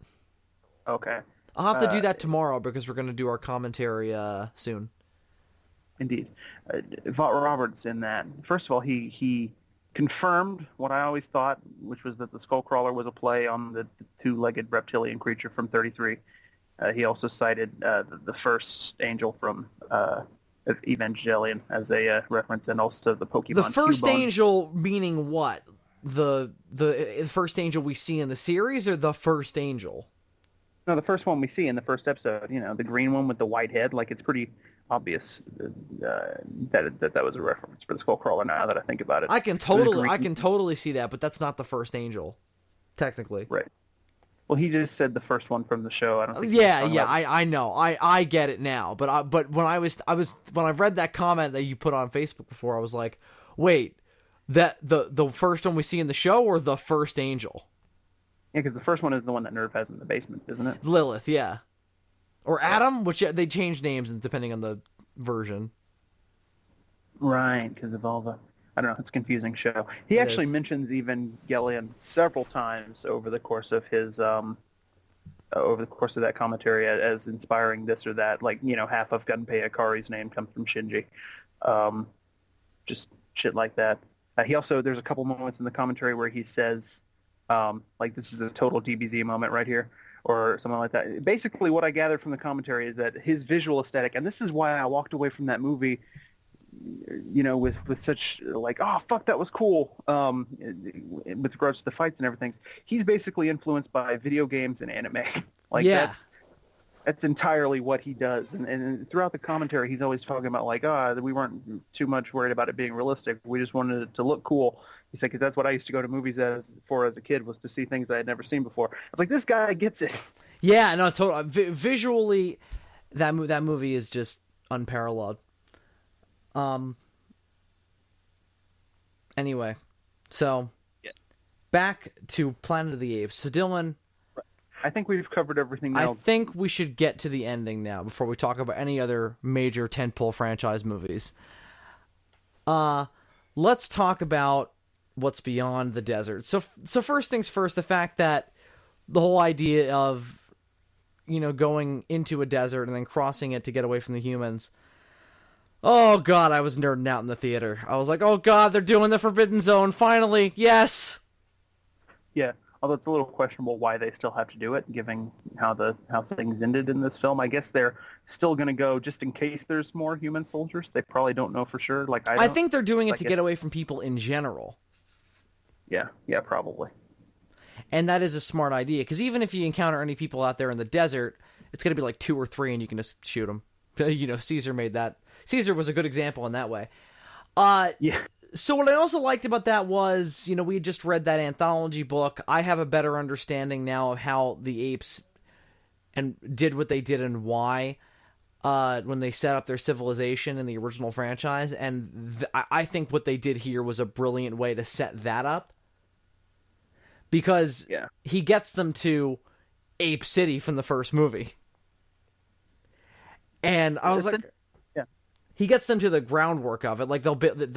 Okay. I'll have to do that tomorrow because we're going to do our commentary soon. Indeed. Vought Roberts in that. First of all, he confirmed what I always thought, which was that the Skullcrawler was a play on the two-legged reptilian creature from 33. He also cited the first angel from Evangelion as a reference, and also the Pokemon. The first Cubone. angel meaning what? The first angel we see in the series, or the first angel? No, the first one we see in the first episode. You know, the green one with the white head. Like, it's pretty obvious that was a reference for the Skullcrawler. Now that I think about it, I can totally see that, but that's not the first angel, technically. Right. Well, he just said the first one from the show. I don't think. I know. I get it now. But when when I read that comment that you put on Facebook before, I was like, wait, that the first one we see in the show, or the first angel? Yeah, because the first one is the one that Nerve has in the basement, isn't it? Lilith, yeah. Or Adam, which they change names depending on the version. Right, because of all the... I don't know, it's a confusing show. He actually mentions Evangelion several times over the course of his... over the course of that commentary as inspiring this or that. Like, you know, half of Gunpei Akari's name comes from Shinji. Just shit like that. He also... There's a couple moments in the commentary where he says, like, this is a total DBZ moment right here, or something like that. Basically, what I gathered from the commentary is that his visual aesthetic, and this is why I walked away from that movie, you know, with such, like, oh, fuck, that was cool, with regards to the fights and everything. He's basically influenced by video games and anime. Like, yeah. That's entirely what he does. And throughout the commentary, he's always talking about, like, we weren't too much worried about it being realistic. We just wanted it to look cool. He said, because that's what I used to go to movies as a kid, was to see things I had never seen before. I was like, this guy gets it. Yeah, no, totally. Visually, that movie is just unparalleled. Anyway, so back to Planet of the Apes. So, Dylan, I think we've covered everything now. I think we should get to the ending now before we talk about any other major tentpole franchise movies. Let's talk about what's beyond the desert. So first things first, the fact that the whole idea of, you know, going into a desert and then crossing it to get away from the humans. Oh, God, I was nerding out in the theater. I was like, oh, God, they're doing the Forbidden Zone. Finally, yes! Yeah, although it's a little questionable why they still have to do it, given how things ended in this film. I guess they're still going to go just in case there's more human soldiers. They probably don't know for sure. Like I think they're doing it to get away from people in general. Yeah, probably. And that is a smart idea, because even if you encounter any people out there in the desert, it's going to be like 2 or 3, and you can just shoot them. You know, Caesar made that. Caesar was a good example in that way. Yeah. So what I also liked about that was, you know, we had just read that anthology book. I have a better understanding now of how the apes did what they did and why when they set up their civilization in the original franchise. And I think what they did here was a brilliant way to set that up. Because he gets them to Ape City from the first movie. And I was like, he gets them to the groundwork of it. Like, they'll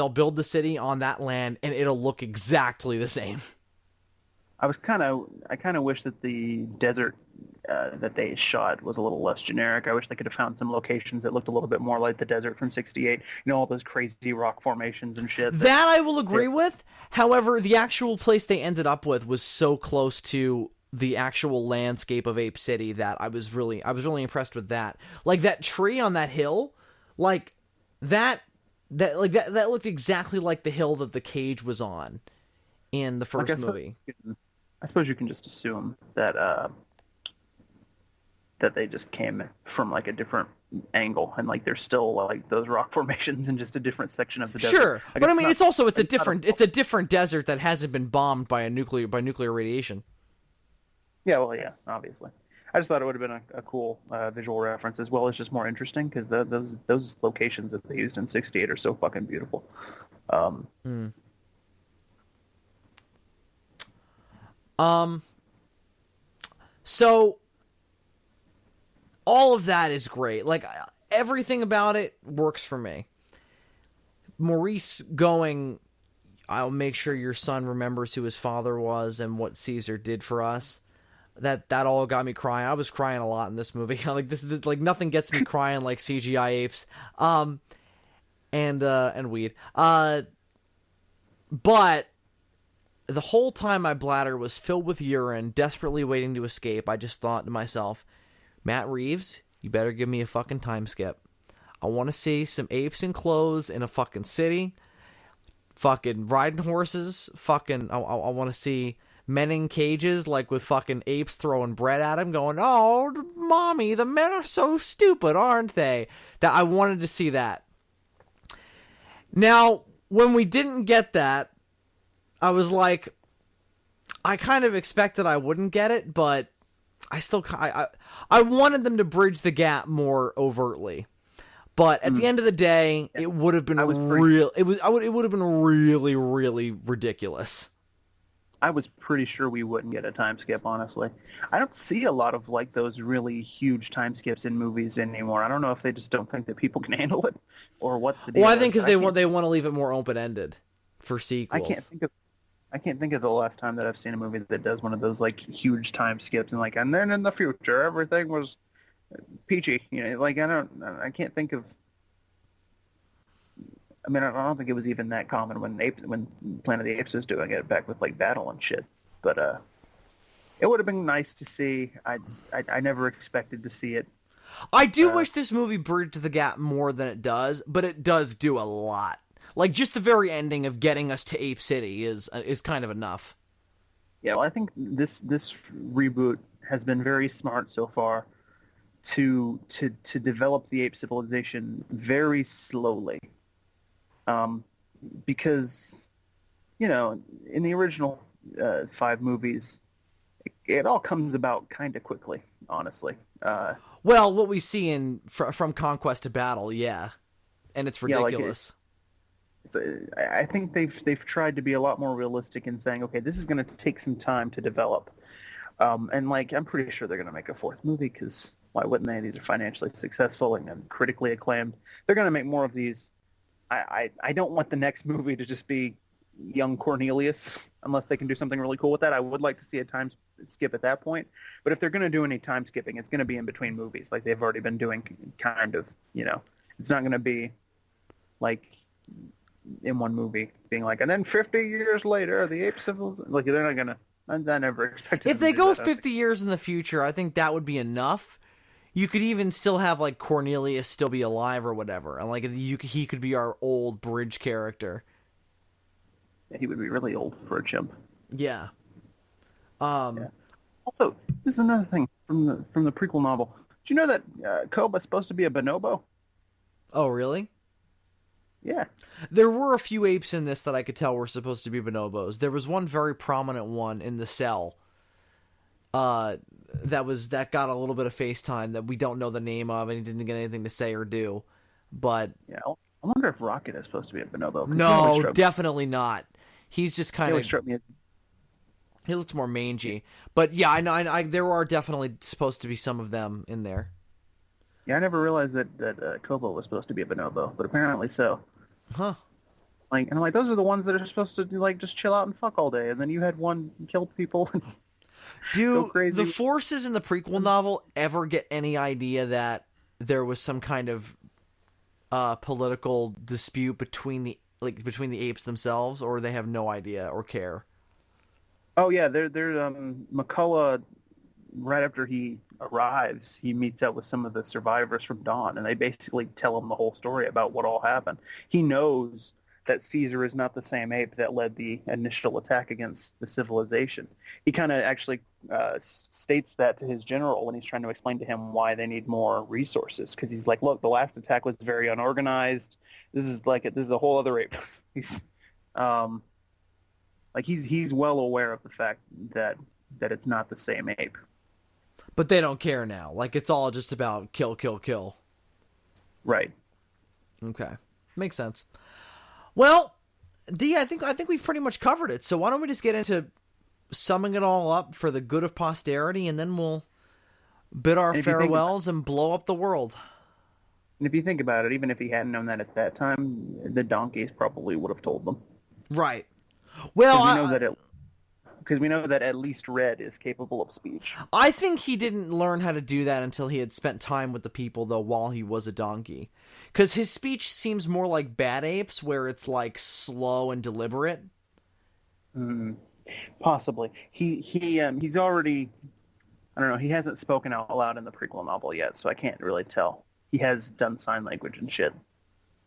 build the city on that land, and it'll look exactly the same. I kind of wish that the desert that they shot was a little less generic. I wish they could have found some locations that looked a little bit more like the desert from '68. You know, all those crazy rock formations and shit. That I will agree with. However, the actual place they ended up with was so close to the actual landscape of Ape City that I was really impressed with that. Like, that tree on that hill, like that looked exactly like the hill that the cage was on in the first movie. I suppose you can just assume that that they just came from like a different angle, and like there's still like those rock formations in just a different section of the desert. Sure, but I mean, it's a different desert that hasn't been bombed by nuclear radiation. Yeah, well, yeah, obviously. I just thought it would have been a cool visual reference, as well as just more interesting, because those locations that they used in '68 are so fucking beautiful. So all of that is great. Like, everything about it works for me. Maurice going, I'll make sure your son remembers who his father was and what Caesar did for us. That all got me crying. I was crying a lot in this movie. Like, this is like, nothing gets me crying like CGI apes. And weed. But the whole time my bladder was filled with urine, desperately waiting to escape, I just thought to myself, Matt Reeves, you better give me a fucking time skip. I want to see some apes in clothes in a fucking city, fucking riding horses, fucking, I want to see men in cages, like with fucking apes throwing bread at him, going, oh, mommy, the men are so stupid, aren't they? That I wanted to see that. Now, when we didn't get that, I was like, I kind of expected I wouldn't get it, but I still, I wanted them to bridge the gap more overtly. But at the end of the day, it would have been it would have been really, really ridiculous. I was pretty sure we wouldn't get a time skip, honestly. I don't see a lot of like those really huge time skips in movies anymore. I don't know if they just don't think that people can handle it or what the deal Well, I think is. because they want to leave it more open-ended for sequels. I can't think of the last time that I've seen a movie that does one of those like huge time skips and then in the future everything was peachy. You know, like I can't think of. I mean, I don't think it was even that common when Planet of the Apes was doing it back with like battle and shit. But it would have been nice to see. I never expected to see it. I do wish this movie bridged the gap more than it does, but it does do a lot. Like, just the very ending of getting us to Ape City is kind of enough. Yeah, well, I think this reboot has been very smart so far to develop the ape civilization very slowly. Because, you know, in the original 5 movies, it all comes about kind of quickly, honestly. Well, what we see from Conquest to Battle, yeah, and it's ridiculous. I think they've tried to be a lot more realistic in saying, okay, this is going to take some time to develop, and like I'm pretty sure they're going to make a 4th movie because why wouldn't they? These are financially successful and critically acclaimed. They're going to make more of these. I don't want the next movie to just be young Cornelius unless they can do something really cool with that. I would like to see a time skip at that point. But if they're going to do any time skipping, it's going to be in between movies like they've already been doing kind of, you know. It's not going to be like in one movie being like, and then 50 years later, the ape civilization. Like, they're not going to. I never expected If they go 50 years in the future, I think that would be enough. You could even still have, like, Cornelius still be alive or whatever. And, like, he could be our old bridge character. Yeah, he would be really old for a chimp. Yeah. Yeah. Also, this is another thing from the prequel novel. Did you know that Koba's supposed to be a bonobo? Oh, really? Yeah. There were a few apes in this that I could tell were supposed to be bonobos. There was one very prominent one in the cell. That got a little bit of FaceTime that we don't know the name of, and he didn't get anything to say or do. But yeah, I wonder if Rocket is supposed to be a bonobo. No, definitely not. He's just kind of. He looks more mangy, but yeah, I know. There are definitely supposed to be some of them in there. Yeah, I never realized that Kobo was supposed to be a bonobo, but apparently so. Huh. Like, and I'm like, those are the ones that are supposed to like just chill out and fuck all day, and then you had one kill people. Do the forces in the prequel novel ever get any idea that there was some kind of political dispute between the apes themselves, or they have no idea or care? Oh yeah, they're McCullough. Right after he arrives, he meets up with some of the survivors from Dawn, and they basically tell him the whole story about what all happened. He knows that Caesar is not the same ape that led the initial attack against the civilization. He kind of actually states that to his general when he's trying to explain to him why they need more resources, because he's like, look, the last attack was very unorganized. This is a whole other ape. He's well aware of the fact that it's not the same ape. But they don't care now. Like, it's all just about kill, kill, kill. Right. Okay. Makes sense. Well, D, I think we've pretty much covered it. So why don't we just get into summing it all up for the good of posterity, and then we'll bid our And if you think about, farewells, and blow up the world. and if you think about it, even if he hadn't known that at that time, the donkeys probably would have told them. Right. Well, Because we know that at least Red is capable of speech. I think he didn't learn how to do that until he had spent time with the people, though, while he was a donkey. Because his speech seems more like Bad Apes, where it's, like, slow and deliberate. Possibly. He's already, I don't know, he hasn't spoken out loud in the prequel novel yet, so I can't really tell. He has done sign language and shit.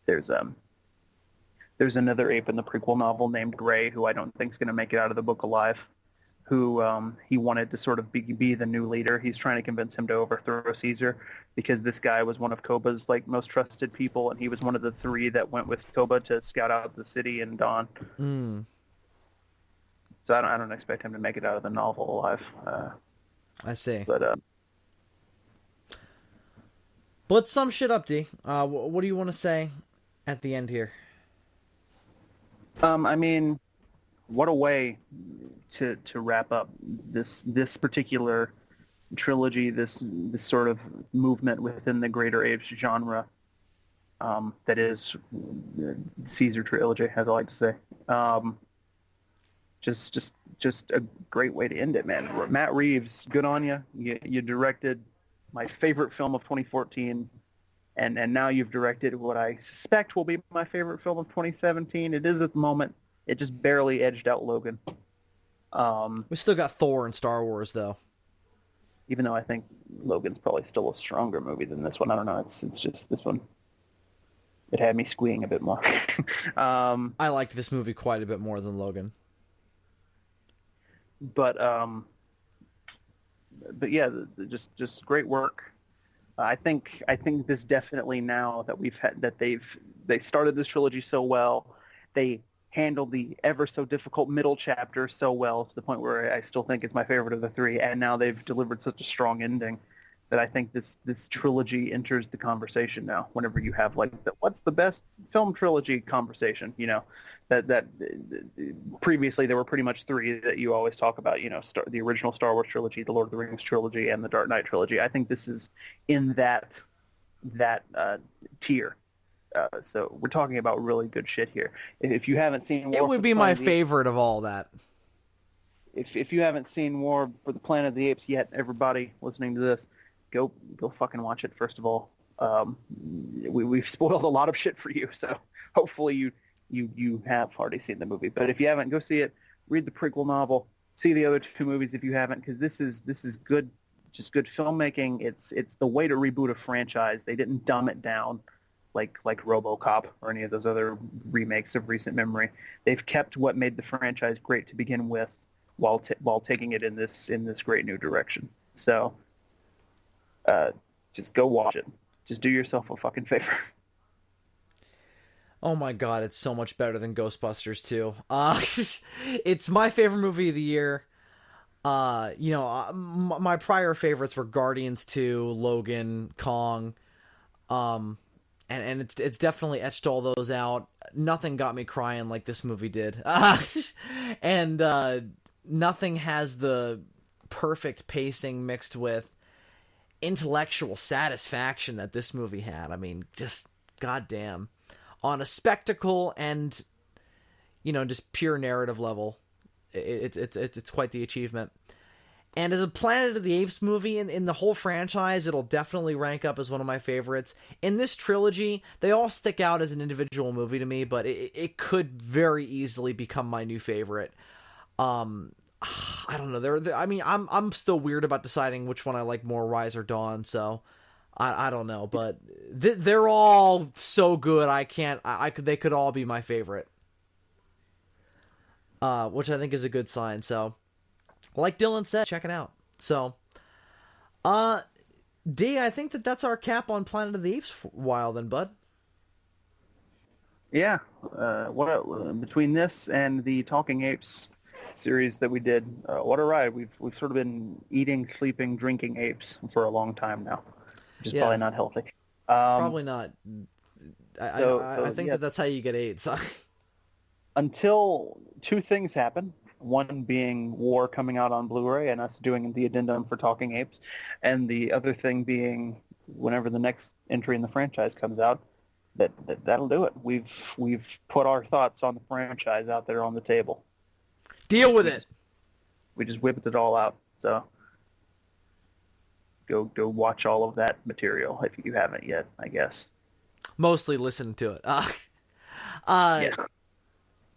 There's another ape in the prequel novel named Gray, who I don't think is going to make it out of the book alive, who he wanted to sort of be the new leader. He's trying to convince him to overthrow Caesar because this guy was one of Koba's like most trusted people, and he was one of the 3 that went with Koba to scout out the city and Dawn. So I don't expect him to make it out of the novel alive. I see. But let's sum shit up, D. What do you want to say at the end here? I mean, what a way to wrap up this particular trilogy, this sort of movement within the greater Apes genre. That is Caesar trilogy, as I like to say. Just a great way to end it, man. Matt Reeves, good on you. You directed my favorite film of 2014, and now you've directed what I suspect will be my favorite film of 2017. It is at the moment. It just barely edged out Logan. We still got Thor and Star Wars, though. Even though I think Logan's probably still a stronger movie than this one. I don't know. It's just this one. It had me squeeing a bit more. I liked this movie quite a bit more than Logan. But yeah, just great work. I think this definitely, now that they started this trilogy so well, they handled the ever so difficult middle chapter so well to the point where I still think it's my favorite of the 3, and now they've delivered such a strong ending that I think this trilogy enters the conversation now. Whenever you have like what's the best film trilogy conversation, that previously there were pretty much 3 that you always talk about, the original Star Wars trilogy, the Lord of the Rings trilogy, and the Dark Knight trilogy. I think this is in that tier. So we're talking about really good shit here. If you haven't seen War It would for be the my Planet of the favorite of all that. if you haven't seen War for the Planet of the Apes yet, everybody listening to this, go fucking watch it. First of all, we've spoiled a lot of shit for you, so hopefully you have already seen the movie. But if you haven't, go see it. Read the prequel novel. See the other 2 movies if you haven't, because this is good, just good filmmaking. It's the way to reboot a franchise. They didn't dumb it down like RoboCop or any of those other remakes of recent memory. They've kept what made the franchise great to begin with, while taking it in this great new direction. So, just go watch it. Just do yourself a fucking favor. Oh my god, it's so much better than Ghostbusters 2. It's my favorite movie of the year. My prior favorites were Guardians 2, Logan, Kong, and it's definitely etched all those out. Nothing got me crying like this movie did. And nothing has the perfect pacing mixed with intellectual satisfaction that this movie had. I mean, just goddamn. On a spectacle and, just pure narrative level, it's quite the achievement. And as a Planet of the Apes movie in the whole franchise, it'll definitely rank up as one of my favorites. In this trilogy, they all stick out as an individual movie to me, but it could very easily become my new favorite. I don't know. I'm still weird about deciding which one I like more, Rise or Dawn. So I don't know, but they're all so good. They could all be my favorite, which I think is a good sign. So, like Dylan said, check it out. So, D, I think that's our cap on Planet of the Apes for a while then, bud. Yeah. Between this and the Talking Apes series that we did, what a ride. We've sort of been eating, sleeping, drinking apes for a long time now, which is probably not healthy. Probably not. I think that's how you get AIDS. Until 2 things happen. One being War coming out on Blu-ray and us doing the addendum for Talking Apes, and the other thing being whenever the next entry in the franchise comes out, that'll do it. We've put our thoughts on the franchise out there on the table. Deal with it. We just whipped it all out. So go watch all of that material if you haven't yet, I guess. Mostly listen to it. Yeah.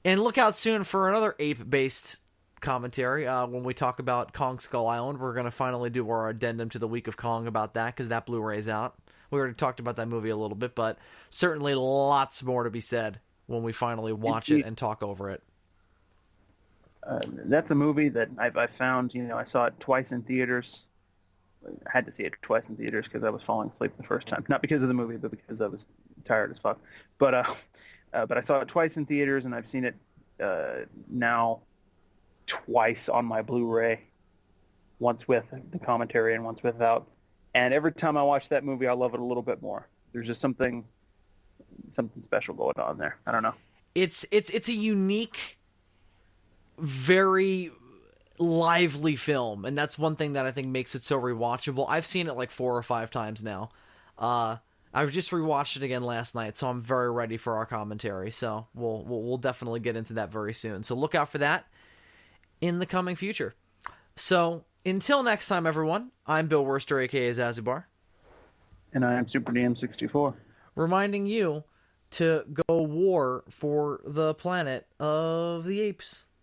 And look out soon for another ape-based commentary. When we talk about Kong Skull Island, we're going to finally do our addendum to the Week of Kong about that, because that Blu-ray's out. We already talked about that movie a little bit, but certainly lots more to be said when we finally watch it and talk over it. That's a movie that I found, I saw it twice in theaters. I had to see it twice in theaters because I was falling asleep the first time. Not because of the movie, but because I was tired as fuck. But I saw it twice in theaters, and I've seen it now twice on my Blu-ray, once with the commentary and once without. And every time I watch that movie, I love it a little bit more. There's just something special going on there. I don't know. It's a unique, very lively film, and that's one thing that I think makes it so rewatchable. I've seen it like 4 or 5 times now. I've just rewatched it again last night, so I'm very ready for our commentary. So we'll definitely get into that very soon. So look out for that in the coming future. So until next time, everyone, I'm Bill Worster, aka Zazubaar. And I am Super DM64. Reminding you to go war for the planet of the apes.